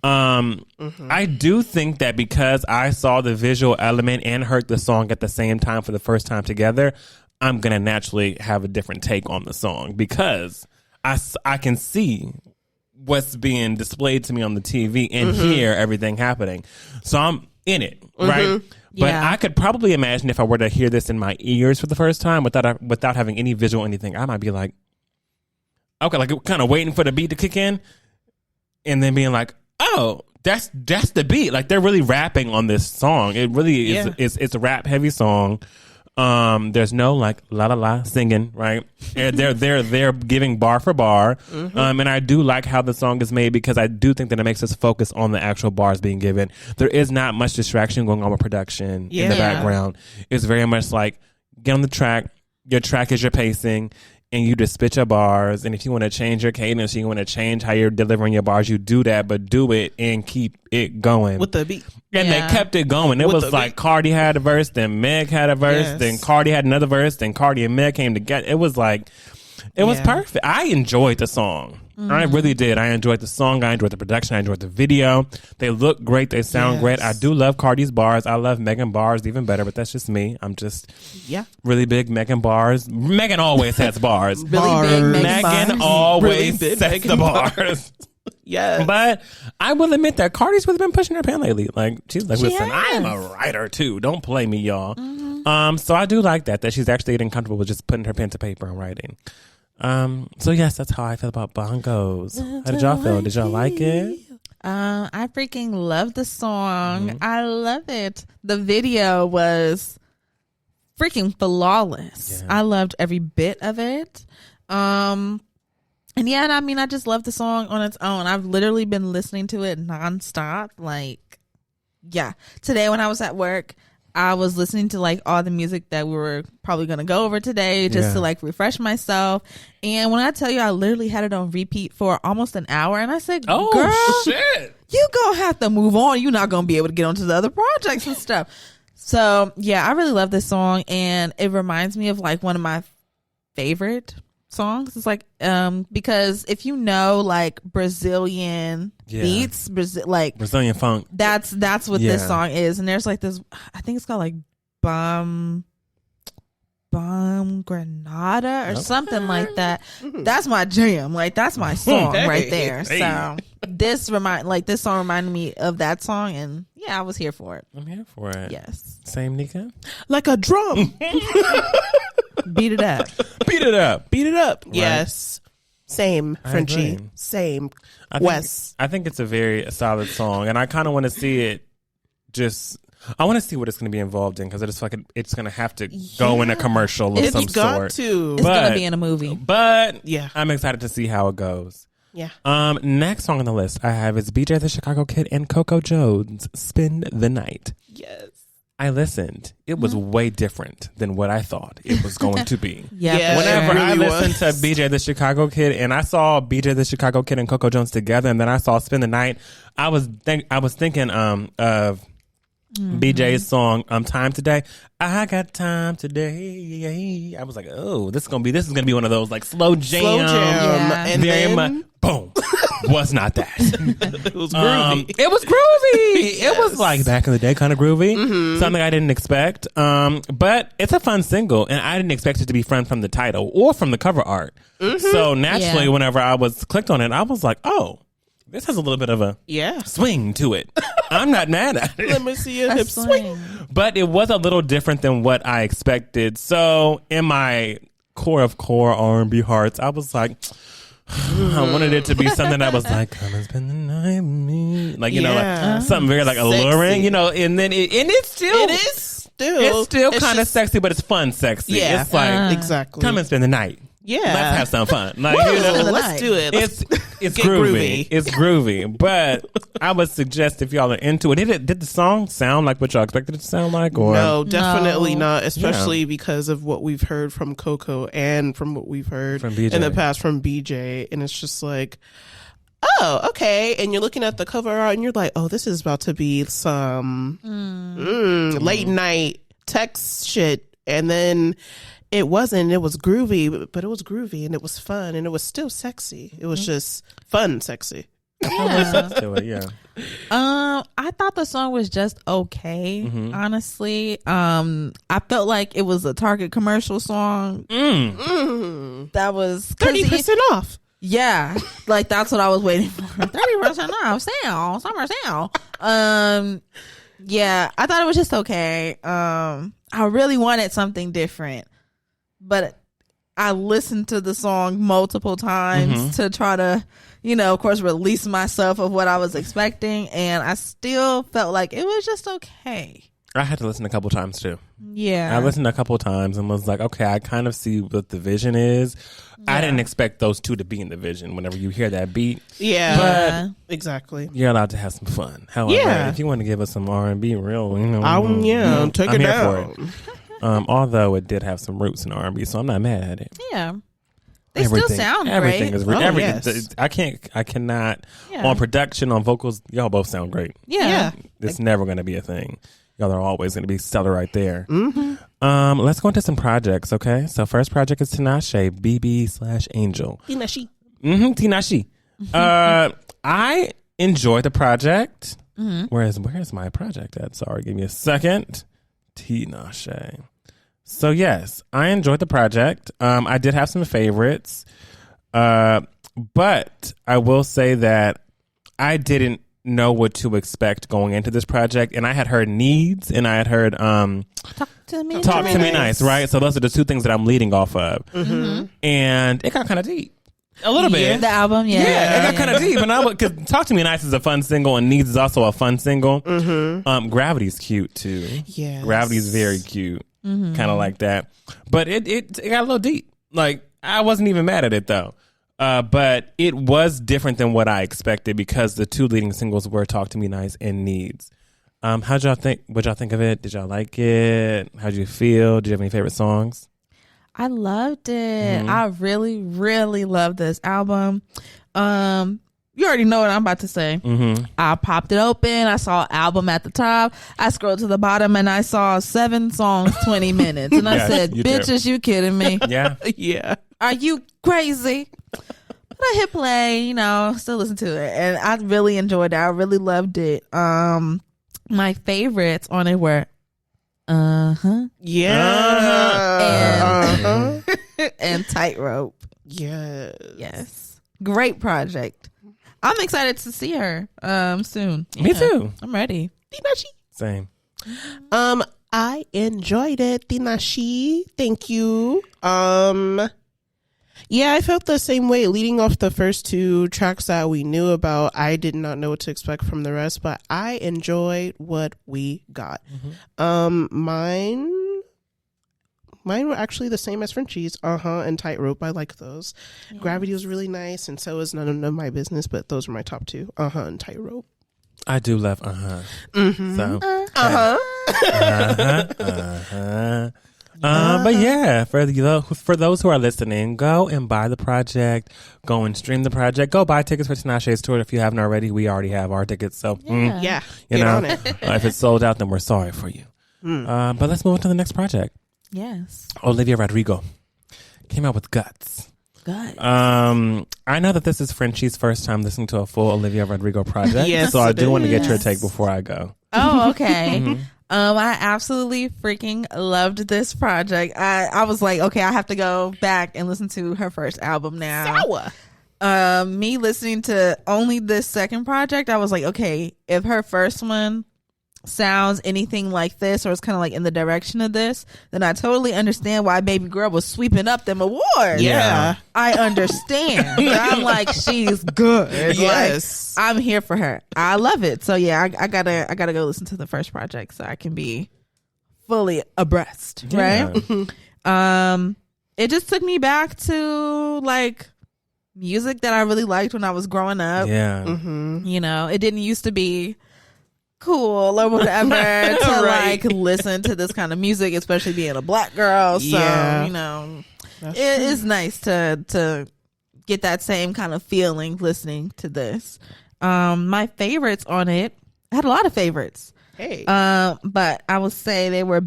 I do think that because I saw the visual element and heard the song at the same time for the first time together, I'm gonna naturally have a different take on the song because I can see what's being displayed to me on the TV and hear everything happening. So I'm in it, right? But I could probably imagine if I were to hear this in my ears for the first time without having any visual or anything, I might be like, okay, like kind of waiting for the beat to kick in and then being like, oh, that's the beat. Like they're really rapping on this song. It really is. It's a rap heavy song. There's no like la la la singing, right? And they're giving bar for bar. And I do like how the song is made because I do think that it makes us focus on the actual bars being given. There is not much distraction going on with production in the background. It's very much like get on the track. Your track is your pacing. And you just spit your bars. And if you want to change your cadence, you want to change how you're delivering your bars, you do that, but do it and keep it going. With the beat. And they kept it going. It was like Cardi had a verse, then Meg had a verse, then Cardi had another verse, then Cardi and Meg came together. It was like, it was perfect. I enjoyed the song. I really did. I enjoyed the song. I enjoyed the production. I enjoyed the video. They look great. They sound great. I do love Cardi's bars. I love Megan bars even better, but that's just me. I'm just really big Megan bars. Megan always has bars. Really big Megan always sets the bars. Yes. But I will admit that Cardi's really been pushing her pen lately. Like, she's like, listen, I am a writer too. Don't play me, y'all. So I do like that she's actually getting comfortable with just putting her pen to paper and writing. So yes, that's how I feel about bongos. How did y'all feel? Did y'all like it? I freaking love the song. I love it. The video was freaking flawless. I loved every bit of it. And I mean, I just love the song on its own. I've literally been listening to it nonstop. Like, today when I was at work, I was listening to like all the music that we were probably going to go over today just to like refresh myself. And when I tell you, I literally had it on repeat for almost an hour. And I said, girl, shit, you going to have to move on. You're not going to be able to get onto the other projects and stuff. So I really love this song. And it reminds me of like one of my favorite songs. It's like because if you know like Brazilian beats, Brazilian funk, that's what this song is. And there's like this, I think it's called like Bom Granada or something like that. That's my jam. Like that's my song right there. So this song reminded me of that song, and I was here for it. I'm here for it. Yes. Same, Nika. Like a drum. Beat it up. Beat it up. Beat it up. Right. Yes. Same, Frenchie. Same. Wes. I think it's a very solid song, and I kind of want to see it. I want to see what it's going to be involved in because it's like it's going to have to go in a commercial of some sort. It's going to be in a movie. But I'm excited to see how it goes. Yeah. Next song on the list I have is BJ the Chicago Kid and Coco Jones, Spend the Night. Yes. I listened. It was way different than what I thought it was going to be. Whenever I listened to BJ the Chicago Kid and I saw BJ the Chicago Kid and Coco Jones together, and then I saw Spend the Night, I was thinking of BJ's song Time Today. I got time today. I was like, oh, this is gonna be one of those like slow jam. And then boom. Was not that. It was groovy. It was groovy. Yes. It was like back in the day kind of groovy. Something I didn't expect. But it's a fun single, and I didn't expect it to be fun from the title or from the cover art. So naturally, whenever I was clicked on it, I was like, oh, this has a little bit of a swing to it. I'm not mad at it. Let me see your hip swing. But it was a little different than what I expected. So in my core of core R&B hearts, I was like, I wanted it to be something that was like, come and spend the night with me. Like, you know, like something very like alluring, you know, and then it's still kind of sexy, but it's fun sexy. Yeah. It's like, exactly. come and spend the night. Yeah. Let's have some fun. Like, let's do it. It's groovy. It's groovy. But I would suggest if y'all are into it, did the song sound like what y'all expected it to sound like? Or no, definitely not. Especially because of what we've heard from Coco and from what we've heard from BJ. In the past from BJ. And it's just like, oh, okay. And you're looking at the cover art and you're like, oh, this is about to be some late night text shit. And then it wasn't. It was groovy, but it was groovy and it was fun and it was still sexy. It was just fun, sexy. I thought the song was just okay. Honestly, I felt like it was a Target commercial song. That was 30% off. Yeah, like that's what I was waiting for. 30% off sale, summer sale. Yeah, I thought it was just okay. I really wanted something different. But I listened to the song multiple times to try to, of course, release myself of what I was expecting. And I still felt like it was just okay. I had to listen a couple times too. Yeah. I listened a couple times and was like, okay, I kind of see what the vision is. Yeah. I didn't expect those two to be in the vision whenever you hear that beat. Yeah. But exactly. You're allowed to have some fun. However, if you want to give us some R&B real, take it down. For it. Although it did have some roots in R&B, so I'm not mad at it. Yeah. They still sound everything great. Is everything. Yes. I cannot on production, on vocals, y'all both sound great. Yeah. It's never going to be a thing. Y'all are always going to be stellar right there. Mm-hmm. Let's go into some projects, okay? So first project is Tinashe, BB/Angel. Tinashe. Tinashe. I enjoyed the project. Mm-hmm. Where's my project at? Sorry, give me a second. Tinashe. So yes, I enjoyed the project. I did have some favorites. But I will say that I didn't know what to expect going into this project, and I had heard Needs and I had heard Talk to Me Nice, right? So those are the two things that I'm leading off of. Mm-hmm. And it got kind of deep a little bit. The album, it got kind of deep, and because Talk to Me Nice is a fun single and Needs is also a fun single. Mm-hmm. Gravity's cute too. Yes. Gravity's very cute, kind of like that, but it got a little deep. Like, I wasn't even mad at it though. But it was different than what I expected because the two leading singles were Talk to Me Nice and Needs. What'd y'all think of it? Did y'all like it? How'd you feel? Did you have any favorite songs? I loved it. I really, really love this album. You already know what I'm about to say. I popped it open. I saw album at the top. I scrolled to the bottom and I saw 7 songs, 20 minutes. And I said, bitches, you kidding me? Yeah. Yeah. Are you crazy? But I hit play, still listen to it. And I really enjoyed it. I really loved it. My favorites on it were Yeah. And Tightrope. Yes. Great project. I'm excited to see her soon. Me too. I'm ready. Same. I enjoyed it, Tinashe. Thank you. Yeah, I felt the same way. Leading off the first 2 tracks that we knew about, I did not know what to expect from the rest, but I enjoyed what we got. Mine were actually the same as Frenchie's, and Tightrope. I like those. Yes. Gravity was really nice, and so is None of My Business, but those were my top 2, and Tightrope. I do love Mm-hmm. So but yeah, for those who are listening, go and buy the project. Go and stream the project. Go buy tickets for Tinashe's tour if you haven't already. We already have our tickets, so get on it. If it's sold out, then we're sorry for you. But let's move on to the next project. Yes. Olivia Rodrigo came out with Guts. I know that this is Frenchie's first time listening to a full Olivia Rodrigo project. Yes, so I do want to get your take before I go. Oh, okay. I absolutely freaking loved this project. I was like, okay, I have to go back and listen to her first album now. Me listening to only this second project, I was like, okay, if her first one sounds anything like this, or it's kind of like in the direction of this, then I totally understand why Baby Girl was sweeping up them awards. Yeah, I understand. I'm like, she's good. Yes, like, I'm here for her. I love it. So yeah, I gotta go listen to the first project so I can be fully abreast. Right. It just took me back to like music that I really liked when I was growing up. Yeah. It didn't used to be cool or whatever to like listen to this kind of music, especially being a Black girl. So it is nice to get that same kind of feeling listening to this. My favorites on it, I had a lot of favorites. But I would say they were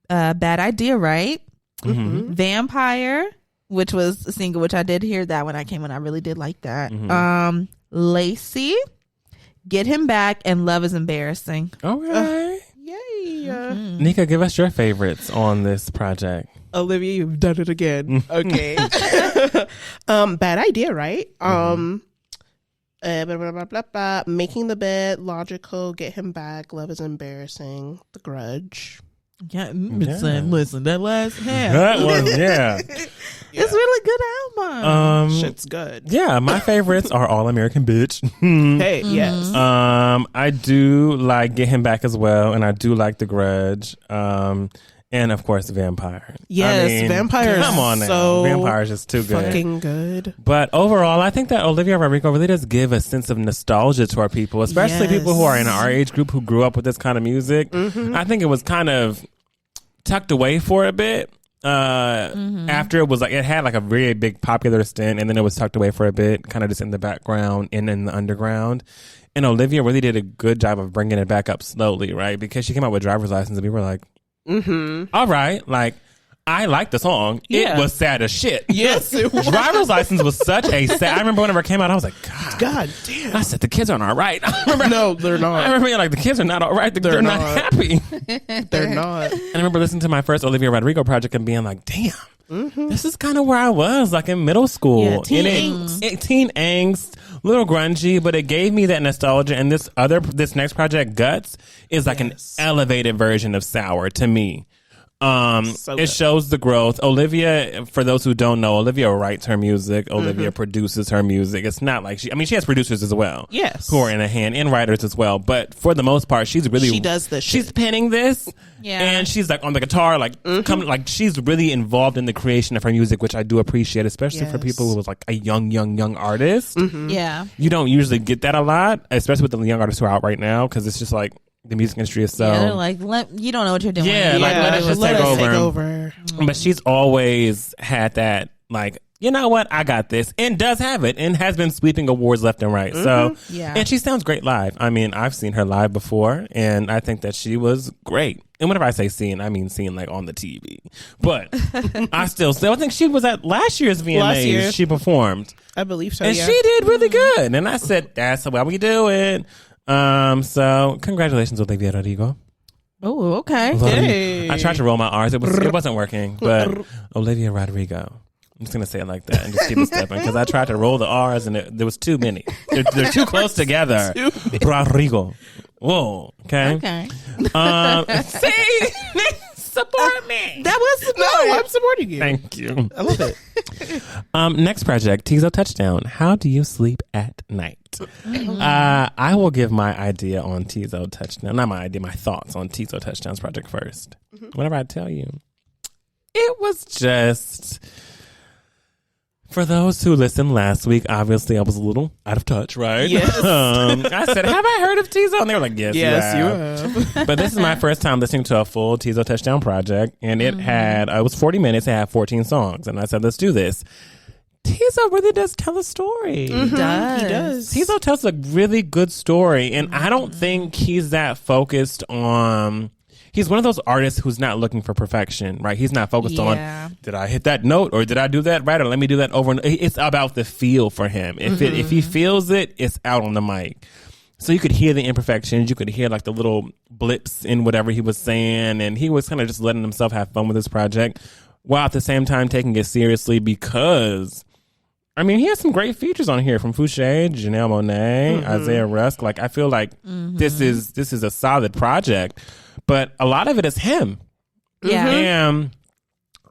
Bad Idea, right? Vampire, which was a single, which I did hear that when I came in. I really did like that. Lacey, Get Him Back, and Love Is Embarrassing. Okay. Yay. Nika, give us your favorites on this project. Olivia, you've done it again. Okay. Bad Idea, right? Making the Bed, Logical, Get Him Back, Love Is Embarrassing, The Grudge. Yeah, listen, that last half. That was, yeah. It's really good album. Shit's good. Yeah, my favorites are All American Bitch. Hey, yes. I do like Get Him Back as well, and I do like The Grudge. And of course, Vampire. Yes, I mean, Vampire. Come on now, so Vampire is just too good. Fucking good. But overall, I think that Olivia Rodrigo really does give a sense of nostalgia to our people, especially people who are in our age group who grew up with this kind of music. I think it was kind of tucked away for a bit. After it was like, it had like a very big popular stint, and then it was tucked away for a bit, kind of just in the background and in the underground. And Olivia really did a good job of bringing it back up slowly, right? Because she came out with Driver's License, and we were like, all right, like, I like the song. Yeah. It was sad as shit. Yes, it was. Driver's License was such a sad. I remember whenever it came out, I was like, God damn. I said, the kids aren't all right. I remember, No, they're not. I remember being like, the kids are not all right. They're not happy. They're not. And I remember listening to my first Olivia Rodrigo project and being like, damn, this is kind of where I was, like in middle school. Yeah, teen angst. Teen angst, little grungy, but it gave me that nostalgia. And this next project, Guts, is like an elevated version of Sour to me. It shows the growth. Olivia, for those who don't know, Olivia writes her music. Olivia produces her music. It's not like she has producers as well. Yes. Who are in a hand, and writers as well. But for the most part, she does this shit. She's penning this. Yeah. And she's like on the guitar, like she's really involved in the creation of her music, which I do appreciate, especially for people who was like a young artist. Yeah. You don't usually get that a lot, especially with the young artists who are out right now, because it's just like, the music industry is so... Yeah, they're like, you don't know what you're doing. Yeah, like, let us just take over. But she's always had that, like, you know what? I got this. And does have it. And has been sweeping awards left and right. So, and she sounds great live. I mean, I've seen her live before, and I think that she was great. And whenever I say seeing, I mean seeing like on the TV. But I think she was at last year's VMAs. She performed. I believe so, and she did really good. And I said, that's how we do it. So congratulations, Olivia Rodrigo. Oh, okay. Hey. I tried to roll my R's. It wasn't working, but Olivia Rodrigo. I'm just gonna say it like that and just keep it stepping, because I tried to roll the R's and there was too many. They're too close together. Rodrigo. Whoa. Okay. See. Support me. That was support. No, I'm supporting you. Thank you. I love it. Next project, Teezo Touchdown. How do you sleep at night? I will give my idea on Teezo Touchdown. Not my idea, my thoughts on Teezo Touchdown's project first. Whenever I tell you, it was just... For those who listened last week, obviously I was a little out of touch, right? Yes. I said, have I heard of Teezo? And they were like, yes, you have. But this is my first time listening to a full Teezo Touchdown project. And it it was 40 minutes. It had 14 songs. And I said, let's do this. Teezo really does tell a story. He does. Teezo tells a really good story. And I don't think he's that focused on... He's one of those artists who's not looking for perfection, right? He's not focused on, did I hit that note or did I do that right? Or let me do that over. And it's about the feel for him. If he feels it, it's out on the mic. So you could hear the imperfections. You could hear like the little blips in whatever he was saying. And he was kind of just letting himself have fun with this project while at the same time taking it seriously, because... I mean, he has some great features on here from Fouché, Janelle Monáe, Isaiah Rusk. Like, I feel like this is a solid project, but a lot of it is him. Yeah. And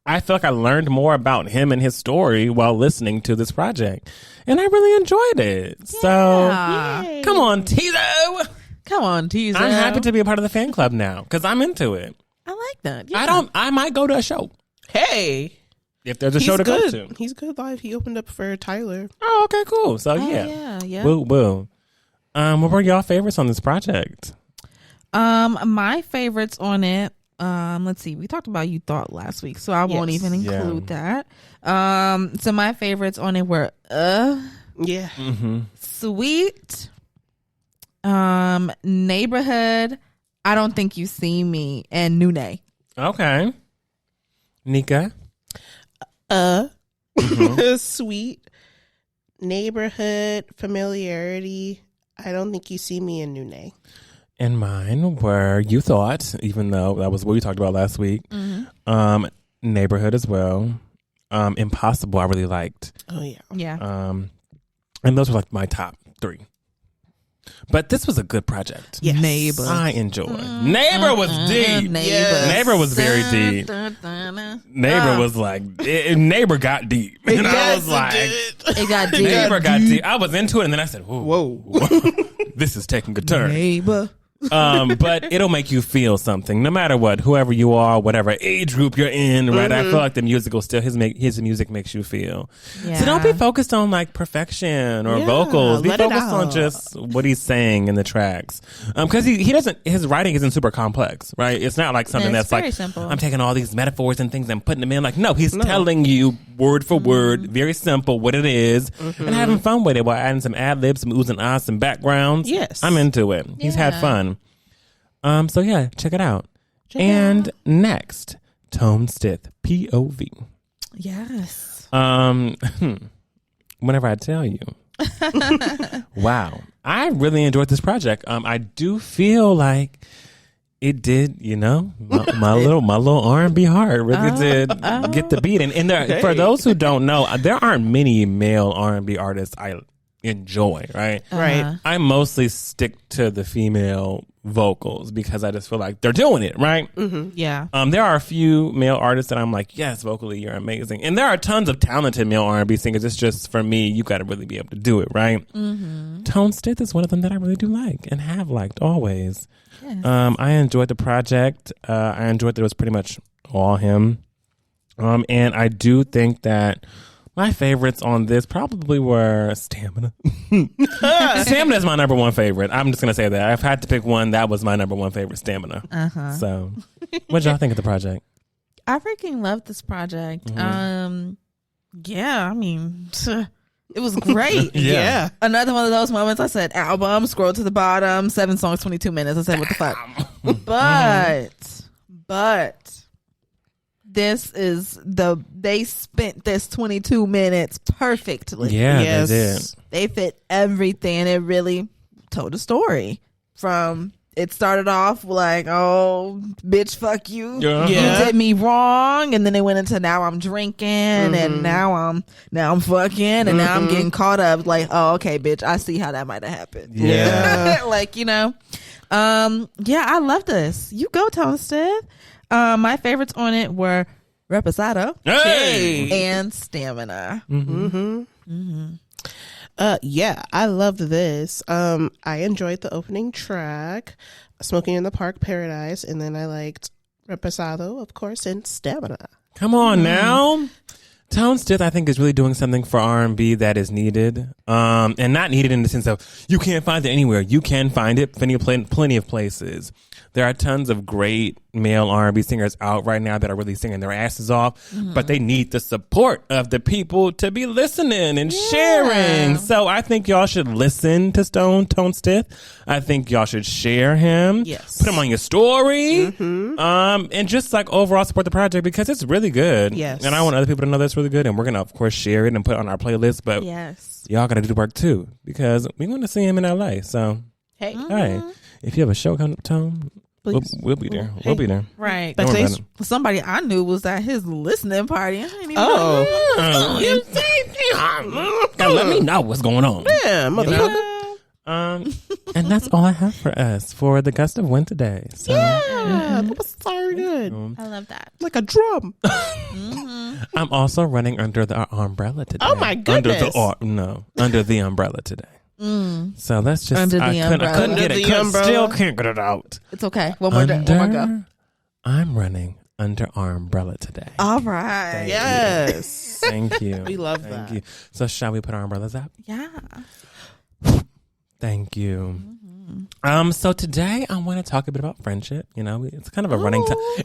I feel like I learned more about him and his story while listening to this project. And I really enjoyed it. Yeah. So, come on, Teezo. Come on, Teezo. I'm happy to be a part of the fan club now because I'm into it. I like that. Yeah. I might go to a show. Hey. If there's a show to go to. He's good live. He opened up for Tyler. Oh, okay, cool. So, yeah. Boo, boo. What were y'all favorites on this project? My favorites on it, let's see. We talked about You Thought last week, so I won't even include that. So my favorites on it were Sweet, Neighborhood, I Don't Think You See Me, and Nune. Okay. Nika? Sweet, Neighborhood, Familiarity, I Don't Think You See Me, and Nune. And mine were You Thought, even though that was what we talked about last week. Neighborhood as well. Impossible, I really liked. Oh, yeah. Yeah. And those were like my top three. But this was a good project. Yes. Neighbor. I enjoyed. Neighbor was deep. Neighbor was very deep. Neighbor was like, Neighbor got deep. And I was like, it got deep. Neighbor got deep. I was into it, and then I said, whoa. This is taking a turn. Neighbor. But it'll make you feel something, no matter what, whoever you are, whatever age group you're in, right? I feel like the music will still, his music makes you feel. Yeah. So don't be focused on like perfection or vocals. Be focused on just what he's saying in the tracks. Cause he doesn't, his writing isn't super complex, right? It's not like something that's like, simple. I'm taking all these metaphors and things and putting them in. Like, no, he's telling you word for word, very simple, what it is, and having fun with it while adding some ad libs, some oohs and ahs, some backgrounds. Yes. I'm into it. He's had fun. So yeah, check it out. Next, Tone Stith, POV. Yes. Whenever I tell you, wow, I really enjoyed this project. I do feel like it did, my little R&B heart really did get the beat. And there, for those who don't know, there aren't many male R&B artists I enjoy, right? Right. I mostly stick to the female vocals because I just feel like they're doing it, right? Yeah. There are a few male artists that I'm like, yes, vocally you're amazing, and there are tons of talented male R&B singers. It's just, for me, you got to really be able to do it, right? Tone Stith is one of them that I really do like and have liked always. Yes. I enjoyed the project. I enjoyed that it was pretty much all him, and I do think that my favorites on this probably were Stamina. Stamina is my number one favorite. I'm just going to say that. I've had to pick one. That was my number one favorite, Stamina. So, what did y'all think of the project? I freaking loved this project. Yeah, I mean, it was great. Yeah. Another one of those moments I said, album, scroll to the bottom, 7 songs, 22 minutes. I said, what the fuck? But they spent this 22 minutes perfectly. Yeah, yes. They did. They fit everything. It really told a story. From it started off like, oh, bitch, fuck you. You did me wrong, and then they went into now I'm drinking, and now I'm fucking, and now I'm getting caught up. Like, oh, okay, bitch, I see how that might have happened. Yeah, like yeah, I love this. You go, Tone Stith. My favorites on it were Reposado and Stamina. Yeah, I loved this. I enjoyed the opening track, Smoking in the Park, Paradise, and then I liked Reposado, of course, and Stamina. Come on now. Tone Stith, I think, is really doing something for R&B that is needed, and not needed in the sense of you can't find it anywhere. You can find it plenty of places. There are tons of great male R&B singers out right now that are really singing their asses off, but they need the support of the people to be listening and sharing. So I think y'all should listen to Tone Stith. I think y'all should share him. Yes. Put him on your story. And just like overall support the project because it's really good. Yes. And I want other people to know that's really good. And we're going to, of course, share it and put it on our playlist. But y'all got to do the work too because we want to see him in LA. So, hey, if you have a show coming up, Tone, we'll be there. We'll be there. Right. Backstage? Somebody I knew was at his listening party. I didn't even know. Let me know what's going on. Yeah, motherfucker. And that's all I have for us for the gust of wind today. So, that was so good. I love that. Like a drum. I'm also running under the umbrella today. Oh my goodness. Under the umbrella today. So let's just under the umbrella. I couldn't get it. Still can't get it out. It's okay. One more go. I'm running under our umbrella today. All right. Yes. Thank you. We love that. Thank you. So shall we put our umbrellas up? Yeah. Thank you. So today I want to talk a bit about friendship. It's kind of a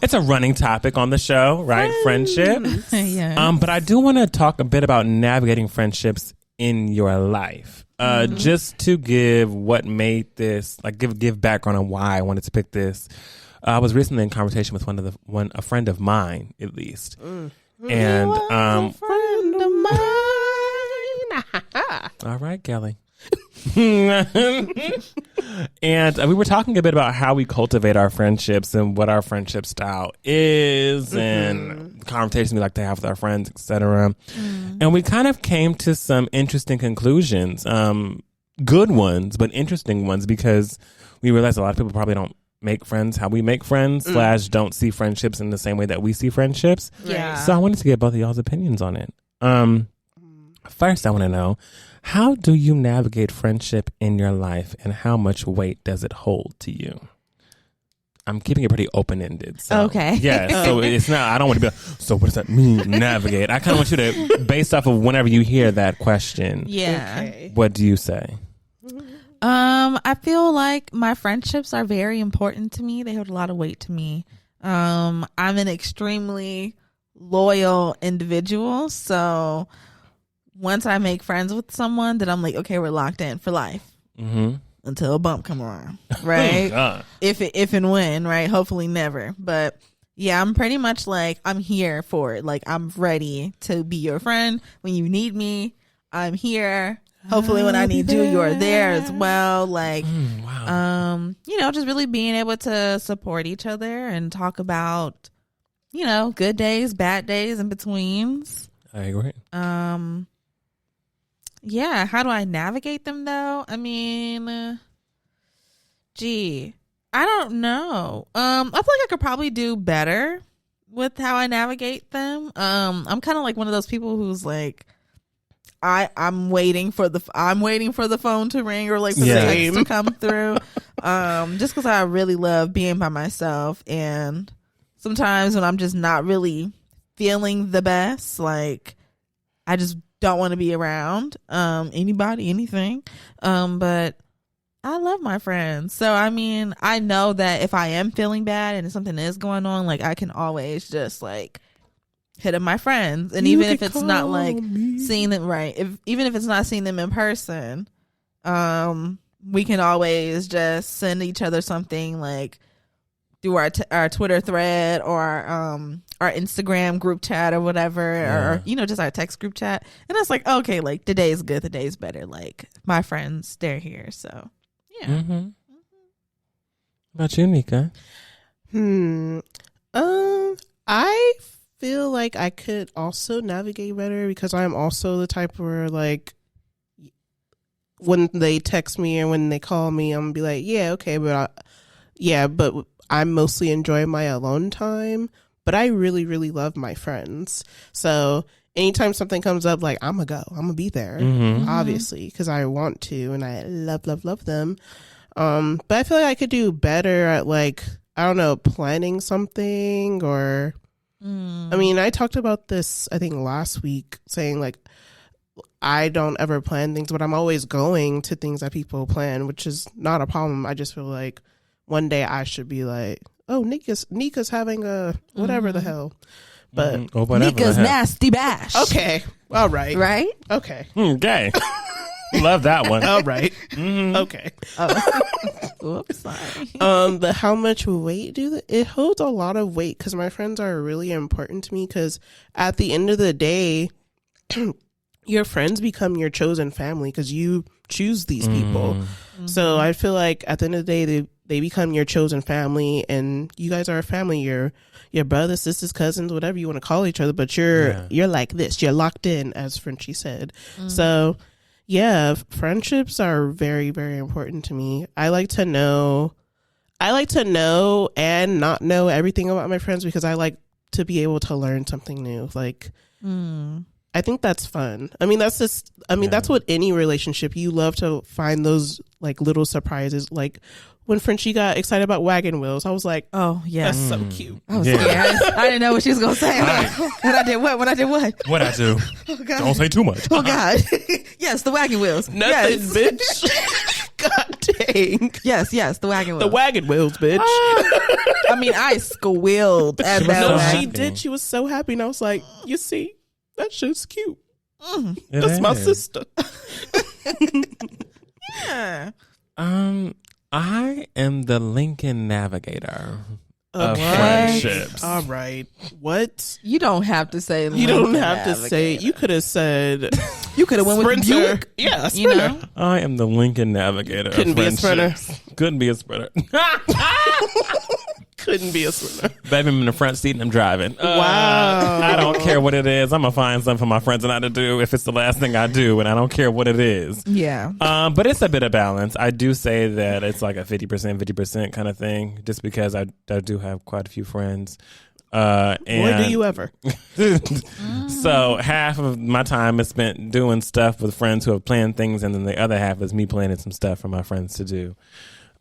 it's a running topic on the show, right? Friendship. Yeah. But I do want to talk a bit about navigating friendships in your life. Just to give what made this, give background on why I wanted to pick this. I was recently in conversation with a friend of mine, at least, and a friend of mine. All right, Kelly. And we were talking a bit about how we cultivate our friendships and what our friendship style is and conversations we like to have with our friends, etc. And we kind of came to some interesting conclusions. good ones, but interesting ones, because we realize a lot of people probably don't make friends how we make friends / don't see friendships in the same way that we see friendships. Yeah. So I wanted to get both of y'all's opinions on it. First, I want to know, how do you navigate friendship in your life, and how much weight does it hold to you? I'm keeping it pretty open-ended. So, okay. Yeah, so it's not, I don't want to be like, so what does that mean, navigate? I kind of want you to, based off of whenever you hear that question, what do you say? I feel like my friendships are very important to me. They hold a lot of weight to me. I'm an extremely loyal individual. So once I make friends with someone, then I'm like, okay, we're locked in for life. Mm-hmm. Until a bump come around, right? if and when, right? Hopefully never. But yeah, I'm pretty much like, I'm here for it. Like, I'm ready to be your friend when you need me. I'm here. Hopefully when I need you, you're there as well. Like, just really being able to support each other and talk about, good days, bad days, in betweens. I agree. Yeah, how do I navigate them though? I mean, I don't know. I feel like I could probably do better with how I navigate them. I'm kind of like one of those people who's like, I'm waiting for the phone to ring, or like for the text to come through. Just because I really love being by myself, and sometimes when I'm just not really feeling the best, like I just don't want to be around anybody, anything. But I love my friends. So, I mean, I know that if I am feeling bad and something is going on, like I can always just like hit up my friends. And even if it's not like seeing them, right? Even if it's not seeing them in person, we can always just send each other something like through our Twitter thread or our Instagram group chat or whatever, or just our text group chat, and it's like, okay, like today's good, today's better. Like my friends, they're here, so yeah. Mm-hmm. About you, Nika? I feel like I could also navigate better because I'm also the type where like when they text me or when they call me, I'm gonna be like, yeah, okay, but I mostly enjoy my alone time, but I really, really love my friends. So anytime something comes up, like I'm gonna be there, obviously, because I want to, and I love, love, love them. But I feel like I could do better at like, I don't know, planning something or, I mean, I talked about this, I think last week, saying like, I don't ever plan things, but I'm always going to things that people plan, which is not a problem. I just feel like one day I should be like, oh, Nika's having a whatever the hell. But Nika's nasty bash. Okay. All right. Right? Okay. Okay. Love that one. All right. Okay. Whoops, sorry. But how much weight it holds a lot of weight because my friends are really important to me because at the end of the day, your friends become your chosen family because you choose these people. So I feel like at the end of the day, they become your chosen family, and you guys are a family. You're brothers, sisters, cousins, whatever you want to call each other, but you're like this. You're locked in, as Frenchie said. So yeah, friendships are very, very important to me. I like to know and not know everything about my friends because I like to be able to learn something new. Like, I think that's fun. I mean, that's what any relationship, you love to find those like little surprises. Like when Frenchie got excited about wagon wheels, I was like, oh yeah, that's so cute. I didn't know what she was going to say. When I did what? What'd I do? Oh, God. Don't say too much. Oh God. Yes, the wagon wheels. Nothing, bitch. God dang. Yes, the wagon wheels. The wagon wheels, bitch. I mean, I squealed at that. No, she did. She was so happy. And I was like, you see, that shit's cute. That's my sister. Yeah. I am the Lincoln Navigator of friendships. All right. What? You don't have to say You don't have to say it. You could have said you could have went with Buick. Yeah, Sprinter. You know? I am the Lincoln Navigator. Couldn't be a Sprinter. Couldn't be a Sprinter. couldn't be a swimmer. Baby, I'm in the front seat and I'm driving. Wow. I don't care what it is. I'm going to find something for my friends and I to do if it's the last thing I do, and I don't care what it is. Yeah. But it's a bit of balance. I do say that it's like a 50% kind of thing, just because I do have quite a few friends. And Boy, do you ever. So half of my time is spent doing stuff with friends who have planned things, and then the other half is me planning some stuff for my friends to do.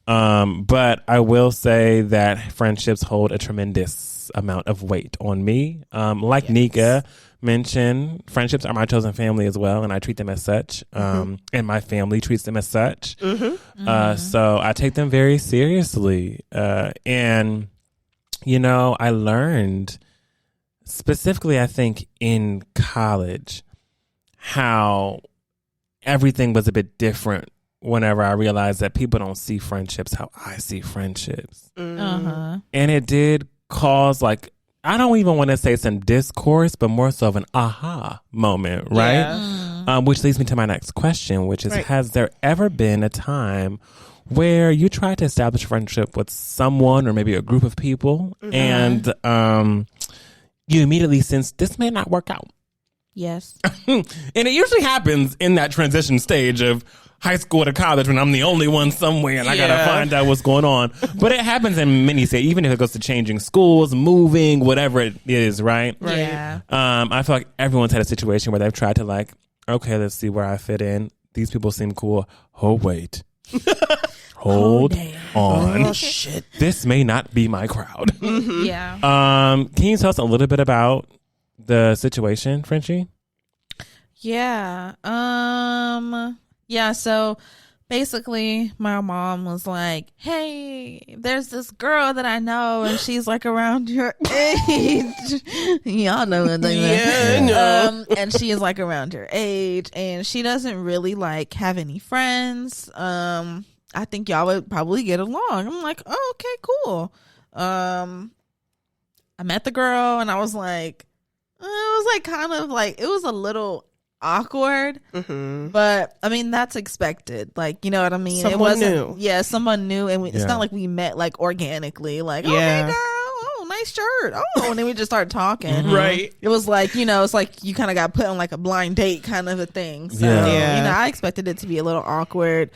But I will say that friendships hold a tremendous amount of weight on me. Like Nika mentioned, friendships are my chosen family as well, and I treat them as such. And my family treats them as such. So I take them very seriously. And you know, I learned specifically, I think, in college, how everything was a bit different whenever I realized that people don't see friendships how I see friendships. And it did cause, like, I don't even want to say some discourse, but more so of an aha moment, right? Which leads me to my next question, which is, has there ever been a time where you try to establish a friendship with someone or maybe a group of people and you immediately sense this may not work out? Yes. And it usually happens in that transition stage of high school to college when I'm the only one somewhere and I got to find out what's going on. But it happens in many stages, even if it goes to changing schools, moving, whatever it is, right? Yeah. I feel like everyone's had a situation where they've tried to, like, okay, let's see where I fit in. These people seem cool. Oh, wait. Hold on. Oh, shit. This may not be my crowd. Yeah. Can you tell us a little bit about the situation, Frenchie? Yeah. Yeah, so basically my mom was like, hey, there's this girl that I know and she's like around your age. Y'all know what they Yeah, I know. And she is like around your age and she doesn't really like have any friends. I think y'all would probably get along. I'm like, oh, okay, cool. I met the girl and I was like, it was like kind of like, it was a little awkward, but I mean, that's expected. Like, you know what I mean? Someone it wasn't new. Yeah, someone new. And it's not like we met like organically, like, okay, girl, oh, nice shirt. Oh, and then we just started talking. Right. It was like, you know, it's like you kind of got put on like a blind date kind of a thing. So, Yeah. you know, I expected it to be a little awkward.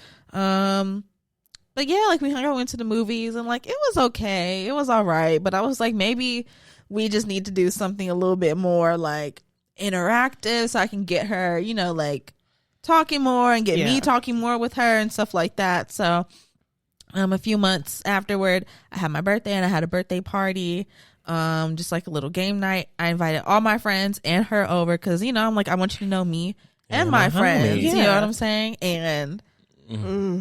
But yeah, like we hung out, went to the movies, and like it was okay. It was all right. But I was like, maybe we just need to do something a little bit more like interactive so I can get her, you know, like talking more and get me talking more with her and stuff like that. So a few months afterward, I had my birthday and I had a birthday party, just like a little game night. I invited all my friends and her over because, you know, I'm like, I want you to know me and my friends. homies. You know what I'm saying? And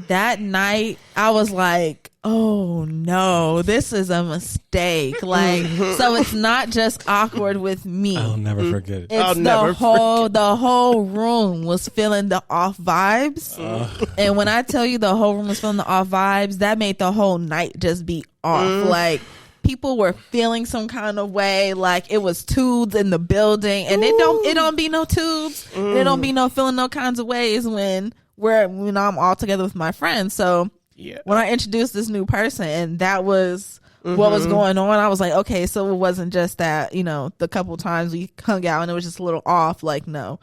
that night I was like, oh no, this is a mistake. Like, so it's not just awkward with me. I'll never forget it. It's the whole room was feeling the off vibes. And when I tell you the whole room was feeling the off vibes, that made the whole night just be off. Like, people were feeling some kind of way. Like, it was tubes in the building, and it don't be no tubes. And it don't be no feeling no kinds of ways when I'm all together with my friends. So when I introduced this new person and that was what was going on, I was like, okay, so it wasn't just that, you know, the couple times we hung out and it was just a little off. Like, no,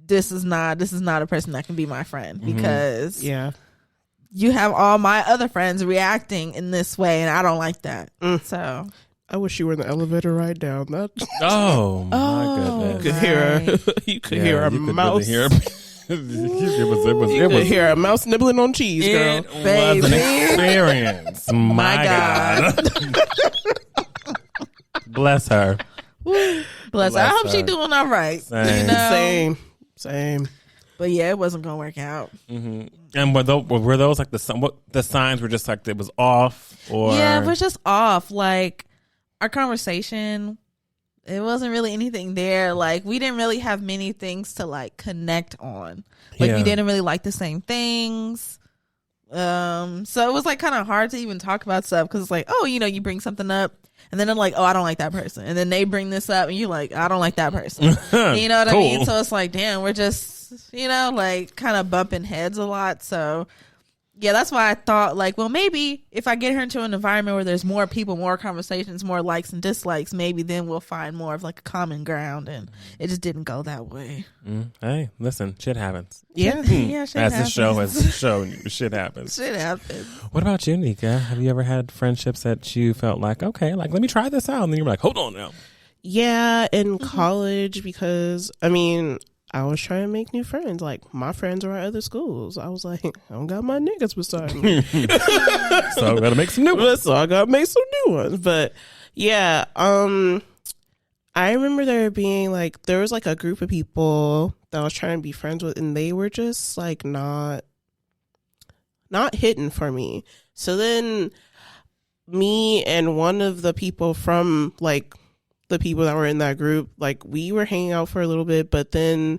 this is not a person that can be my friend because you have all my other friends reacting in this way and I don't like that. So I wish you were in the elevator right down. That Oh my goodness. you could hear her. You could hear a mouse. It You was could hear a mouse nibbling on cheese, girl. It was an experience. My God. Bless her. Bless her. I hope she's doing all right. Same. You know? Same. But yeah, it wasn't gonna work out. And were those like the signs were just like it was off, or yeah, it was just off. Like, our conversation, it wasn't really anything there. Like, we didn't really have many things to like connect on. Like, we didn't really like the same things. So it was like kind of hard to even talk about stuff because it's like, oh, you know, you bring something up and then I'm like, oh, I don't like that person, and then they bring this up and you're like, I don't like that person. You know what I mean? So it's like, damn, we're just, you know, like kind of bumping heads a lot. So Yeah, that's why I thought, like, well, maybe if I get her into an environment where there's more people, more conversations, more likes and dislikes, maybe then we'll find more of like a common ground. And it just didn't go that way. Hey, listen, shit happens. Yeah. Yeah, shit As happens. the show has shown you, shit happens. Shit happens. What about you, Nika? Have you ever had friendships that you felt like, okay, like, let me try this out? And then you were like, hold on now. Yeah, in college, because, I mean, I was trying to make new friends. Like, my friends were at other schools. I was like, I don't got my niggas beside me. So I gotta make some new ones. So I gotta make some new ones. But yeah, I remember there being like, there was like a group of people that I was trying to be friends with, and they were just like not hitting for me. So then me and one of the people from like the people that were in that group, like we were hanging out for a little bit, but then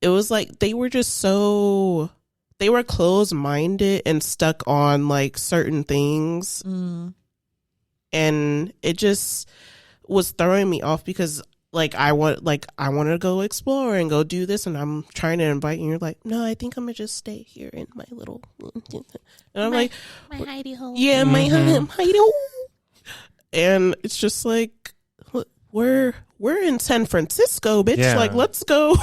it was like they were closed-minded and stuck on like certain things. And it just was throwing me off because like I wanted to go explore and go do this, and I'm trying to invite you, and you're like, no, I think I'm gonna just stay here in my little, and I'm like, my hidey hole. Yeah, my hidey hole. And it's just like, we're in San Francisco, bitch. Yeah. Like, let's go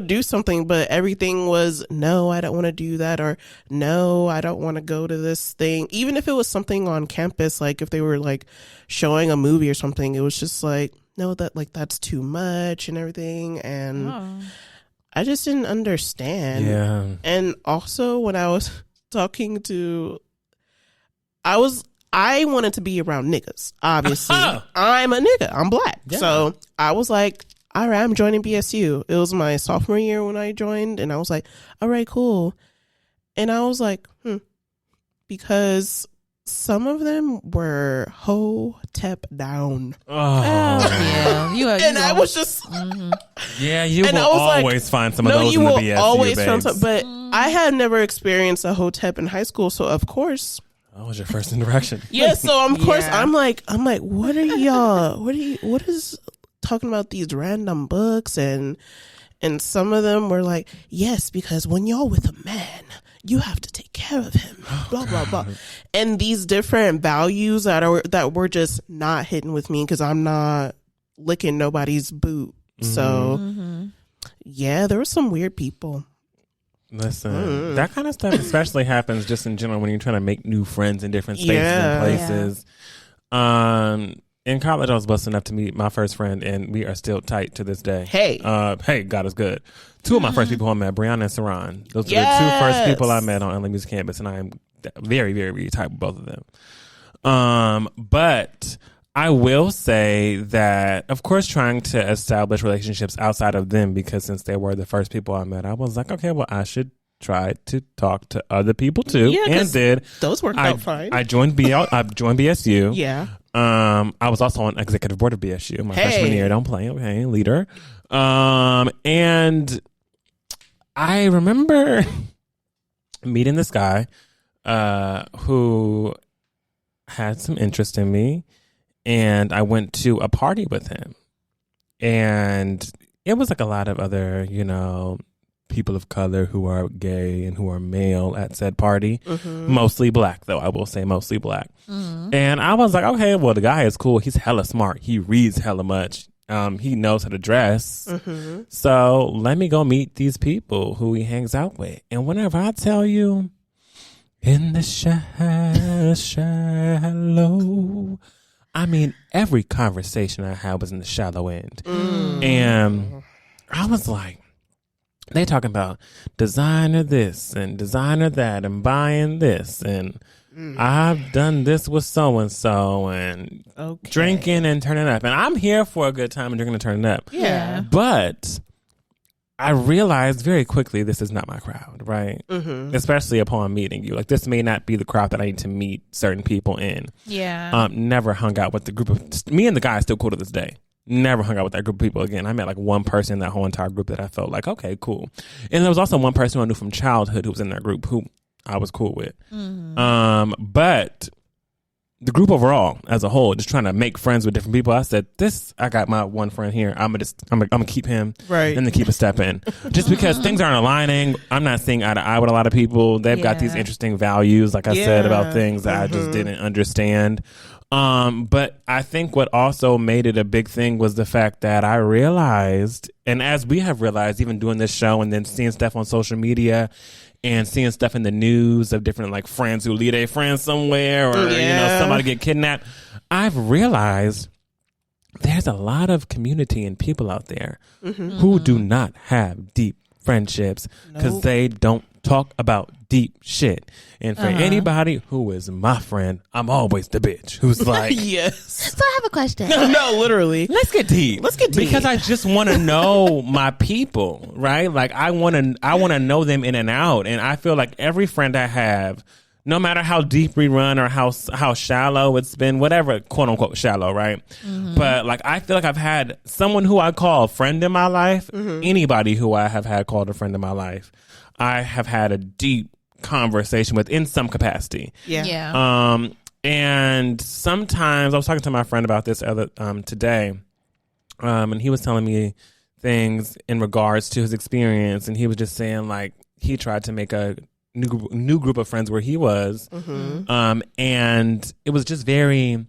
do something. But everything was, no, I don't want to do that, or no, I don't want to go to this thing. Even if it was something on campus, like if they were like showing a movie or something, it was just like, no, that's too much and everything. And I just didn't understand. Yeah. And also when I was talking to, I wanted to be around niggas, obviously. I'm a nigga. I'm black. Yeah. So I was like, all right, I'm joining BSU. It was my sophomore year when I joined, and I was like, all right, cool. And I was like, because some of them were ho-tep down. Yeah. And I was just... Yeah, you will always find some of those in the BSU, always find some, but I had never experienced a ho-tep in high school, so of course... That was your first interaction. Yeah, so of course I'm like, what are y'all? What is talking about these random books? And some of them were like, yes, because when y'all with a man, you have to take care of him. Blah blah blah. And these different values that were just not hitting with me because I'm not licking nobody's boot. So yeah, there were some weird people. Listen, that kind of stuff especially happens just in general when you're trying to make new friends in different spaces and places. In college, I was blessed enough to meet my first friend, and we are still tight to this day. Hey, God is good. Two of my first people I met, Brianna and Saran. Those are the two first people I met on LA Music Campus, and I am very, very, very tight with both of them. But I will say that, of course, trying to establish relationships outside of them, because since they were the first people I met, I was like, okay, well, I should try to talk to other people too. Yeah, and did. Those worked out fine. I joined BSU. Yeah. I was also on executive board of BSU my freshman year. Don't play, okay, leader. And I remember meeting this guy who had some interest in me. And I went to a party with him, and it was like a lot of other, people of color who are gay and who are male at said party. Mostly black, though. I will say mostly black. And I was like, okay, well, the guy is cool. He's hella smart. He reads hella much. He knows how to dress. So let me go meet these people who he hangs out with. And whenever I tell you, in the shallow, I mean, every conversation I had was in the shallow end. And I was like, they talking about designer this and designer that and buying this. And I've done this with so-and-so and drinking and turning up. And I'm here for a good time and drinking and turning up. Yeah. But I realized very quickly this is not my crowd, right? Especially upon meeting you. Like, this may not be the crowd that I need to meet certain people in. Yeah. Never hung out with the group of... Me and the guy are still cool to this day. Never hung out with that group of people again. I met like one person in that whole entire group that I felt like, okay, cool. And there was also one person who I knew from childhood who was in that group who I was cool with. But the group overall as a whole, just trying to make friends with different people. I said, I got my one friend here. I'm gonna keep him, right, and then keep a step in, just because things aren't aligning. I'm not seeing eye to eye with a lot of people. They've got these interesting values, like I said, about things that I just didn't understand. But I think what also made it a big thing was the fact that I realized, and as we have realized, even doing this show and then seeing stuff on social media and seeing stuff in the news of different like friends who lead a friend somewhere, or somebody get kidnapped, I've realized there's a lot of community and people out there who do not have deep friendships because they don't talk about deep shit. And for anybody who is my friend, I'm always the bitch who's like, yes. So I have a question. No, literally. Let's get deep. Because I just want to know my people, right? Like I want to know them in and out. And I feel like every friend I have, no matter how deep we run or how shallow it's been, whatever, quote unquote shallow, right? But like I feel like I've had someone who I call a friend in my life, anybody who I have had called a friend in my life, I have had a deep conversation with in some capacity. Yeah. And sometimes I was talking to my friend about this today, and he was telling me things in regards to his experience, and he was just saying like he tried to make a new group of friends where he was, and it was just very.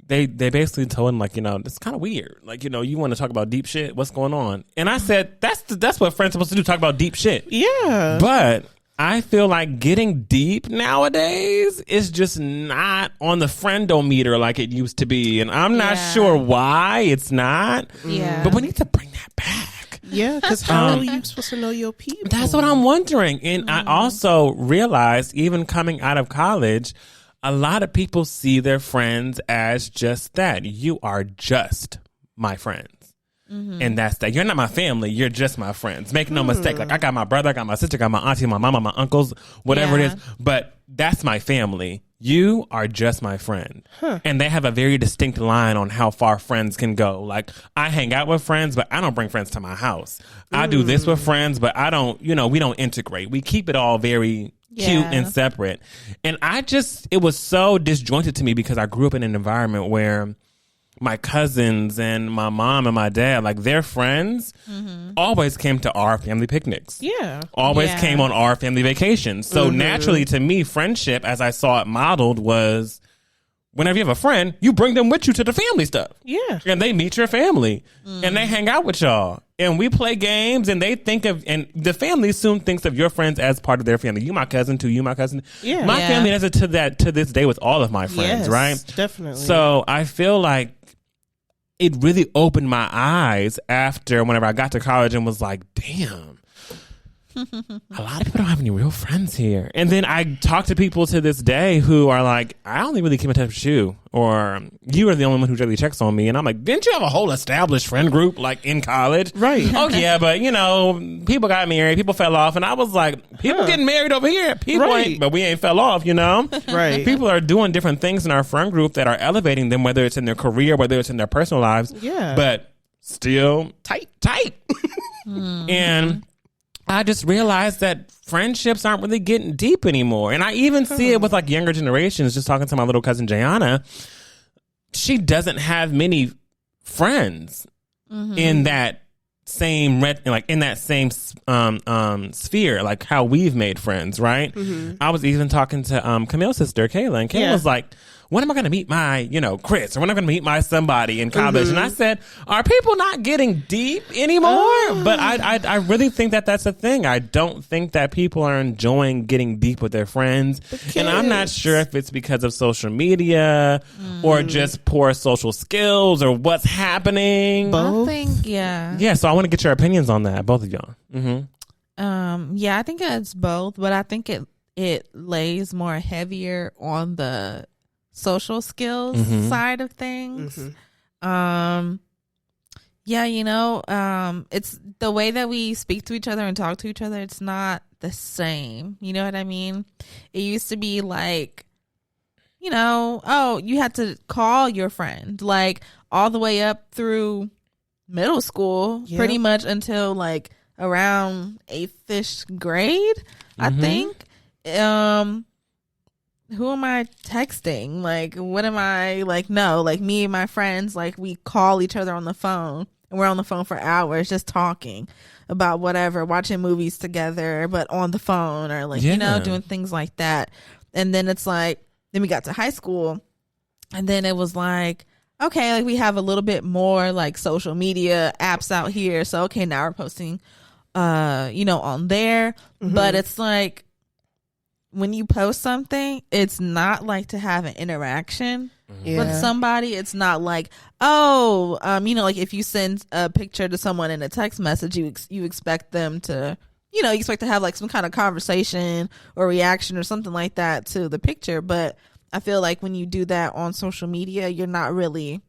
They basically told him like, it's kind of weird. Like, you want to talk about deep shit? What's going on? And I said, that's what friends are supposed to do, talk about deep shit. Yeah. But I feel like getting deep nowadays is just not on the friendometer like it used to be. And I'm not sure why it's not. Yeah. But we need to bring that back. Yeah, because how are you supposed to know your people? That's what I'm wondering. And I also realized, even coming out of college, a lot of people see their friends as just that. You are just my friends. And that's that. You're not my family. You're just my friends. Make no mistake. Like I got my brother, I got my sister, I got my auntie, my mama, my uncles, whatever it is. But that's my family. You are just my friend. And they have a very distinct line on how far friends can go. Like I hang out with friends, but I don't bring friends to my house. I do this with friends, but I don't, we don't integrate. We keep it all very cute and separate. And it was so disjointed to me because I grew up in an environment where my cousins and my mom and my dad, like their friends always came to our family picnics. Yeah. Always came on our family vacations. So naturally to me, friendship, as I saw it modeled, was whenever you have a friend, you bring them with you to the family stuff. Yeah. And they meet your family and they hang out with y'all. And we play games and they and the family soon thinks of your friends as part of their family. You my cousin too, you my cousin. Yeah. My family does it to this day with all of my friends, right? Definitely. So I feel like it really opened my eyes whenever I got to college and was like, damn. A lot of people don't have any real friends here. And then I talk to people to this day who are like, I only really keep in touch with you, or you are the only one who really checks on me. And I'm like, didn't you have a whole established friend group like in college? Right. Oh yeah, but people got married, people fell off, and I was like, people getting married over here, people ain't, but we ain't fell off, Right. People are doing different things in our friend group that are elevating them, whether it's in their career, whether it's in their personal lives. Yeah. But still tight. And I just realized that friendships aren't really getting deep anymore. And I even see it with like younger generations. Just talking to my little cousin Jayana, she doesn't have many friends in that same sphere, like how we've made friends, right? I was even talking to Camille's sister Kayla, and Kayla was like, when am I going to meet my, Chris, or when am I going to meet my somebody in college? And I said, are people not getting deep anymore? But I really think that that's a thing. I don't think that people are enjoying getting deep with their friends. And I'm not sure if it's because of social media or just poor social skills or what's happening. Both? I think, Yeah, so I want to get your opinions on that, both of y'all. Yeah, I think it's both, but I think it lays more heavier on the social skills side of things. It's the way that we speak to each other and talk to each other, it's not the same. You know what I mean? It used to be like, you had to call your friend like all the way up through middle school, pretty much until like around 8th-ish grade, I think. who am I texting? Like, what am I like? No, like me and my friends, like we call each other on the phone and we're on the phone for hours just talking about whatever, watching movies together, but on the phone or like, you know, doing things like that. And then it's like, then we got to high school and then it was like, okay, like we have a little bit more like social media apps out here. So, okay, now we're posting, you know, on there, but it's like, when you post something, it's not like to have an interaction with somebody. It's not like, oh, you know, like if you send a picture to someone in a text message, you expect them to, you know, you expect to have like some kind of conversation or reaction or something like that to the picture. But I feel like when you do that on social media, you're not really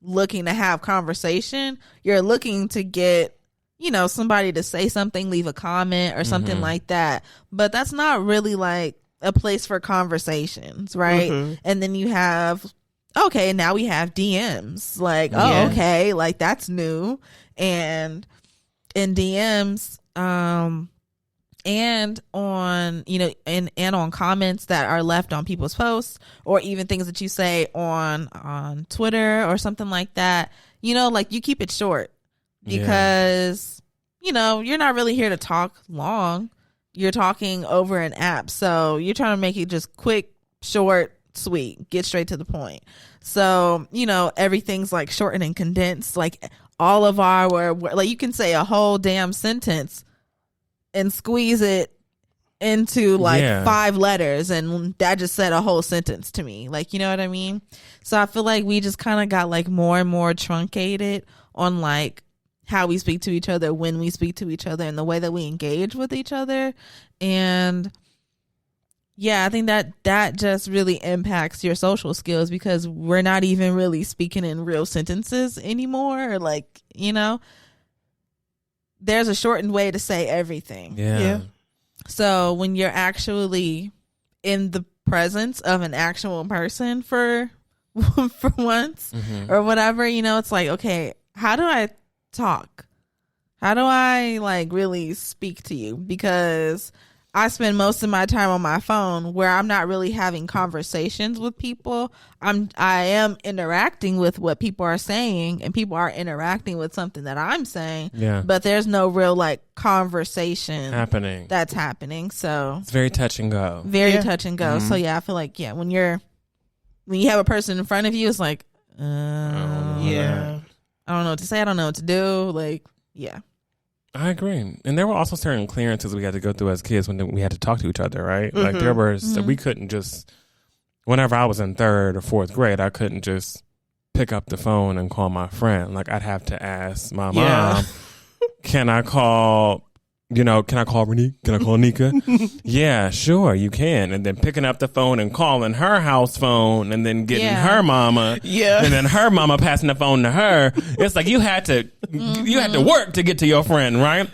looking to have conversation. You're looking to get, you know, somebody to say something, leave a comment or something like that. But that's not really like a place for conversations, right? And then you have, okay, now we have DMs. Like, oh, okay, like that's new. And in DMs, and on, you know, and on comments that are left on people's posts or even things that you say on Twitter or something like that, you know, like you keep it short. Because, you know, you're not really here to talk long. You're talking over an app. So you're trying to make it just quick, short, sweet, get straight to the point. So, you know, everything's like shortened and condensed. Like all of our, like you can say a whole damn sentence and squeeze it into like 5 letters. And that just said a whole sentence to me. Like, you know what I mean? So I feel like we just kind of got like more and more truncated on like how we speak to each other, when we speak to each other, and the way that we engage with each other. And yeah, I think that just really impacts your social skills because we're not even really speaking in real sentences anymore. Or like, you know, there's a shortened way to say everything. Yeah. So when you're actually in the presence of an actual person for once or whatever, you know, it's like, okay, how do I talk? How do I like really speak to you? Because I spend most of my time on my phone where I'm not really having conversations with people. I am interacting with what people are saying, and people are interacting with something that I'm saying. Yeah. But there's no real like conversation that's happening. So it's very touch and go. Touch and go. So yeah, I feel like when you have a person in front of you, it's like I don't know what to say. I don't know what to do. Like, yeah. I agree. And there were also certain clearances we had to go through as kids when we had to talk to each other, right? Like there were, we couldn't just, whenever I was in 3rd or 4th grade, I couldn't just pick up the phone and call my friend. Like I'd have to ask my mom, can I call Renee? Can I call Nika? Yeah, sure, you can. And then picking up the phone and calling her house phone and then getting her mama. Yeah. And then her mama passing the phone to her. It's like you had to work to get to your friend, right?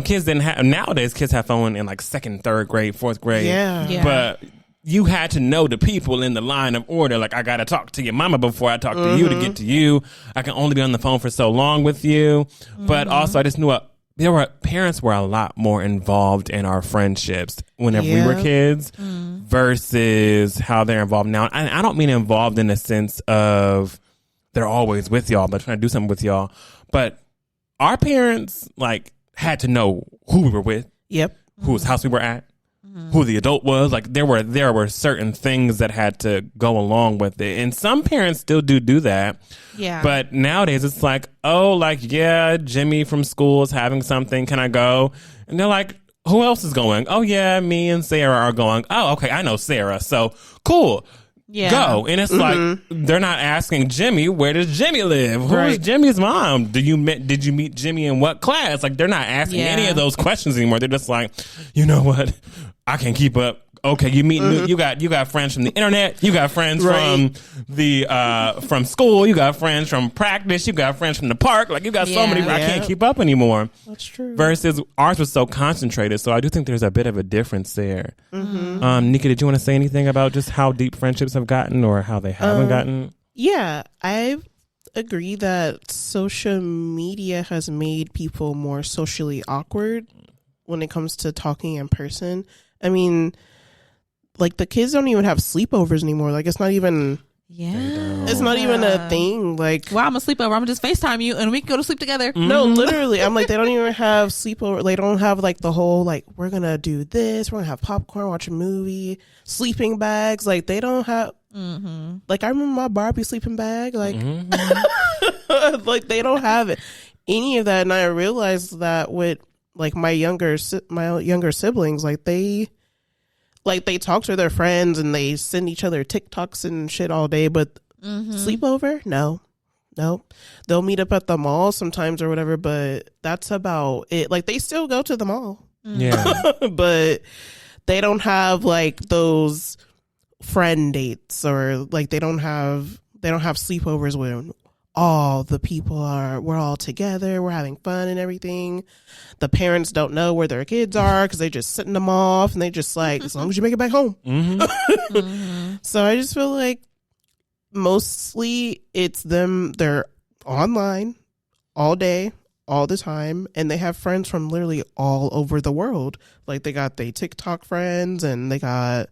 Kids didn't have, nowadays kids have phone in like 2nd, 3rd grade, 4th grade. Yeah. But you had to know the people in the line of order. Like, I got to talk to your mama before I talk to you to get to you. I can only be on the phone for so long with you. But also, I just knew parents were a lot more involved in our friendships whenever we were kids versus how they're involved now. And I don't mean involved in the sense of they're always with y'all, but trying to do something with y'all. But our parents, like, had to know who we were with. Yep. Whose house we were at. Who the adult was. Like there were certain things that had to go along with it, and some parents still do that. Yeah. But nowadays it's like, oh, like, yeah, Jimmy from school is having something. Can I go? And they're like, who else is going? Oh yeah, me and Sarah are going. Oh, okay, I know Sarah, so cool. Yeah. Go. And it's like they're not asking Jimmy, where does Jimmy live? Who's Jimmy's mom? Did you meet Jimmy in what class? Like they're not asking any of those questions anymore. They're just like, you know what? I can't keep up. Okay, you meet you got friends from the internet, you got friends from the from school, you got friends from practice, you got friends from the park. Like you got so many. I can't keep up anymore. That's true. Versus ours was so concentrated. So I do think there's a bit of a difference there. Nika, did you want to say anything about just how deep friendships have gotten or how they haven't gotten? Yeah, I agree that social media has made people more socially awkward when it comes to talking in person. I mean, like the kids don't even have sleepovers anymore. Like it's not even. Yeah, it's not even a thing. Like, well, I'm gonna sleep over. I'm gonna just FaceTime you and we can go to sleep together. No, literally, I'm like, they don't even have sleepover. They don't have like the whole like we're gonna do this. We're gonna have popcorn, watch a movie, sleeping bags. Like they don't have. Like I remember my Barbie sleeping bag. Like, like they don't have it, any of that. And I realized that with like my younger siblings, like they talk to their friends and they send each other TikToks and shit all day, but sleepover, no. They'll meet up at the mall sometimes or whatever, but that's about it. Like they still go to the mall, but they don't have like those friend dates, or like they don't have sleepovers when all the people we're all together, we're having fun and everything. The parents don't know where their kids are because they just sitting them off and they just like, as long as you make it back home. So I just feel like mostly it's them. They're online all day, all the time, and they have friends from literally all over the world. Like they got their TikTok friends and they got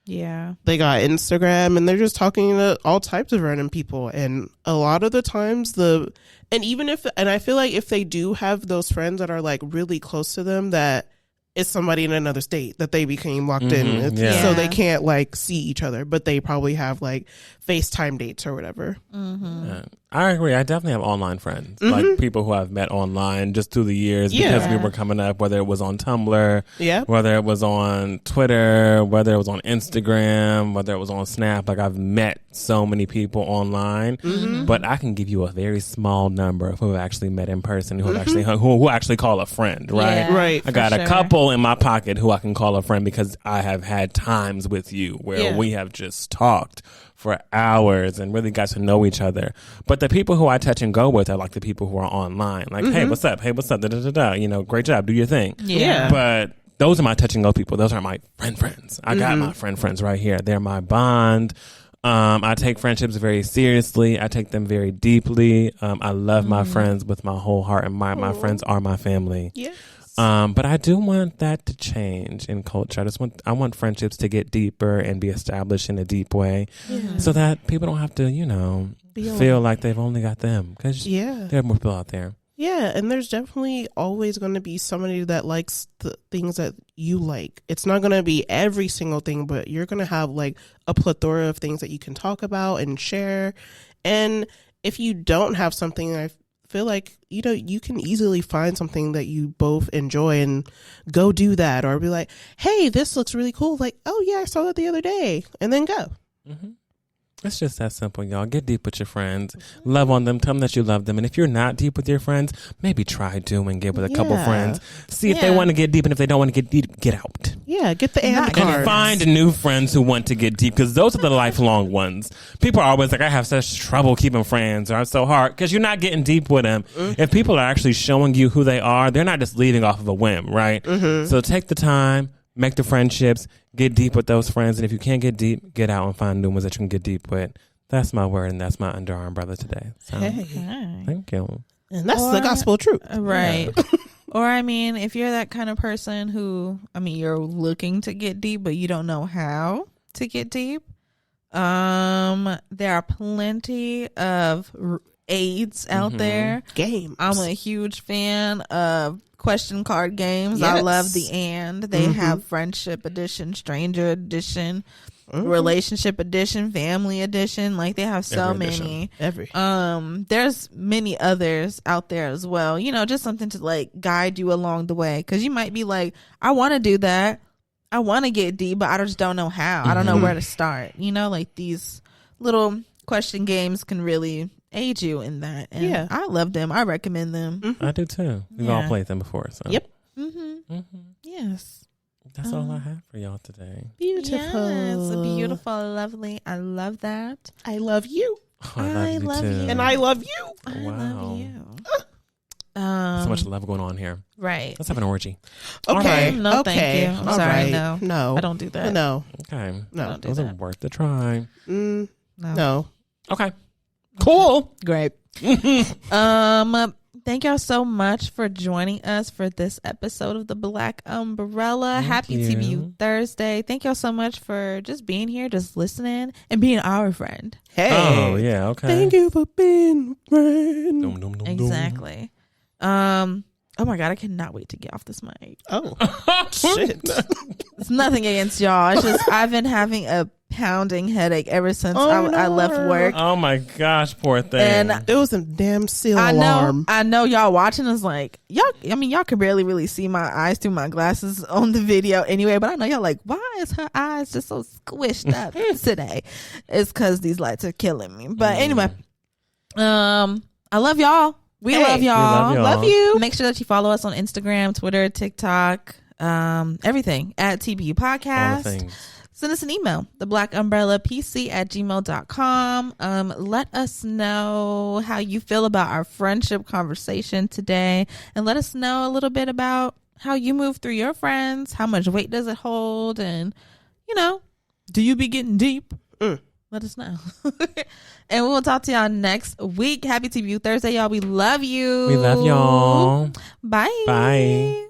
Instagram, and they're just talking to all types of random people. And a lot of the times and I feel like if they do have those friends that are like really close to them, that it's somebody in another state that they became locked in, so they can't like see each other, but they probably have like FaceTime dates or whatever. I agree. I definitely have online friends, like people who I've met online just through the years because we were coming up, whether it was on Tumblr, whether it was on Twitter, whether it was on Instagram, whether it was on Snap. Like I've met so many people online, but I can give you a very small number of who I've actually met in person, who actually call a friend, right? Yeah, right. I got a couple in my pocket who I can call a friend because I have had times with you where we have just talked for hours and really got to know each other. But the people who I touch and go with are like the people who are online. Like, hey, what's up? Hey, what's up? Da, da, da, da. You know, great job. Do your thing. Yeah. But those are my touch and go people. Those are my friends. I got my friends right here. They're my bond. I take friendships very seriously. I take them very deeply. I love my friends with my whole heart, and my friends are my family. Yeah. But I do want that to change in culture. I want friendships to get deeper and be established in a deep way, so that people don't have to, feel like they've only got them. Because there are more people out there. Yeah, and there's definitely always going to be somebody that likes the things that you like. It's not going to be every single thing, but you're going to have like a plethora of things that you can talk about and share. And if you don't have something, I feel like, you can easily find something that you both enjoy and go do that, or be like, hey, this looks really cool. Like, oh yeah, I saw that the other day, and then go. It's just that simple, y'all. Get deep with your friends. Love on them. Tell them that you love them. And if you're not deep with your friends, maybe try doing it with a couple friends. See if they want to get deep, and if they don't want to get deep, get out. Yeah, get the and cards. And find new friends who want to get deep, because those are the lifelong ones. People are always like, I have such trouble keeping friends, or it's so hard, because you're not getting deep with them. If people are actually showing you who they are, they're not just leaving off of a whim, right? So take the time. Make the friendships, get deep with those friends. And if you can't get deep, get out and find new ones that you can get deep with. That's my word, and that's my underarm brother today. So, thank you. And that's the gospel truth. Right. Or, I mean, if you're that kind of person who, you're looking to get deep, but you don't know how to get deep, there are plenty of aids out there. Games. I'm a huge fan of question card games. I love the and. They have friendship edition, stranger edition, relationship edition, family edition. Like they have so many. There's many others out there as well. Just something to like guide you along the way, because you might be like, I want to do that. I want to get deep, but I just don't know how. I don't know where to start. Like these little question games can really aid you in that. And I love them. I recommend them. I do too. We've all played them before. So. Yep. Yes. That's all I have for y'all today. Beautiful. Yes, beautiful, lovely. I love that. I love you. Oh, I love you too. And I love you. Wow. I love you. So much love going on here. Right. Let's have an orgy. Okay. No, thank you. I'm sorry. Right. No, I don't do that. No. Okay. No. Those are worth the try. No. Okay. Cool. Great. Thank y'all so much for joining us for this episode of the Black Umbrella. Happy TBU Thursday. Thank y'all so much for just being here, just listening, and being our friend. Hey. Oh, yeah, okay. Thank you for being a friend. Exactly. Oh my God, I cannot wait to get off this mic. Oh, shit. It's nothing against y'all. It's just I've been having a pounding headache ever since I left work. Oh my gosh, poor thing. And it was a damn seal alarm. I know y'all watching is like, y'all can barely really see my eyes through my glasses on the video anyway, but I know y'all like, why is her eyes just so squished up today? It's because these lights are killing me. But anyway, I love y'all. We love y'all. Love you. Make sure that you follow us on Instagram, Twitter, TikTok, everything at TBU Podcast. Send us an email, theblackUmbrellaPC@gmail.com. Let us know how you feel about our friendship conversation today, and let us know a little bit about how you move through your friends. How much weight does it hold? And, do you be getting deep? Let us know. And we'll talk to y'all next week. Happy TBU Thursday, y'all. We love you. We love y'all. Bye. Bye.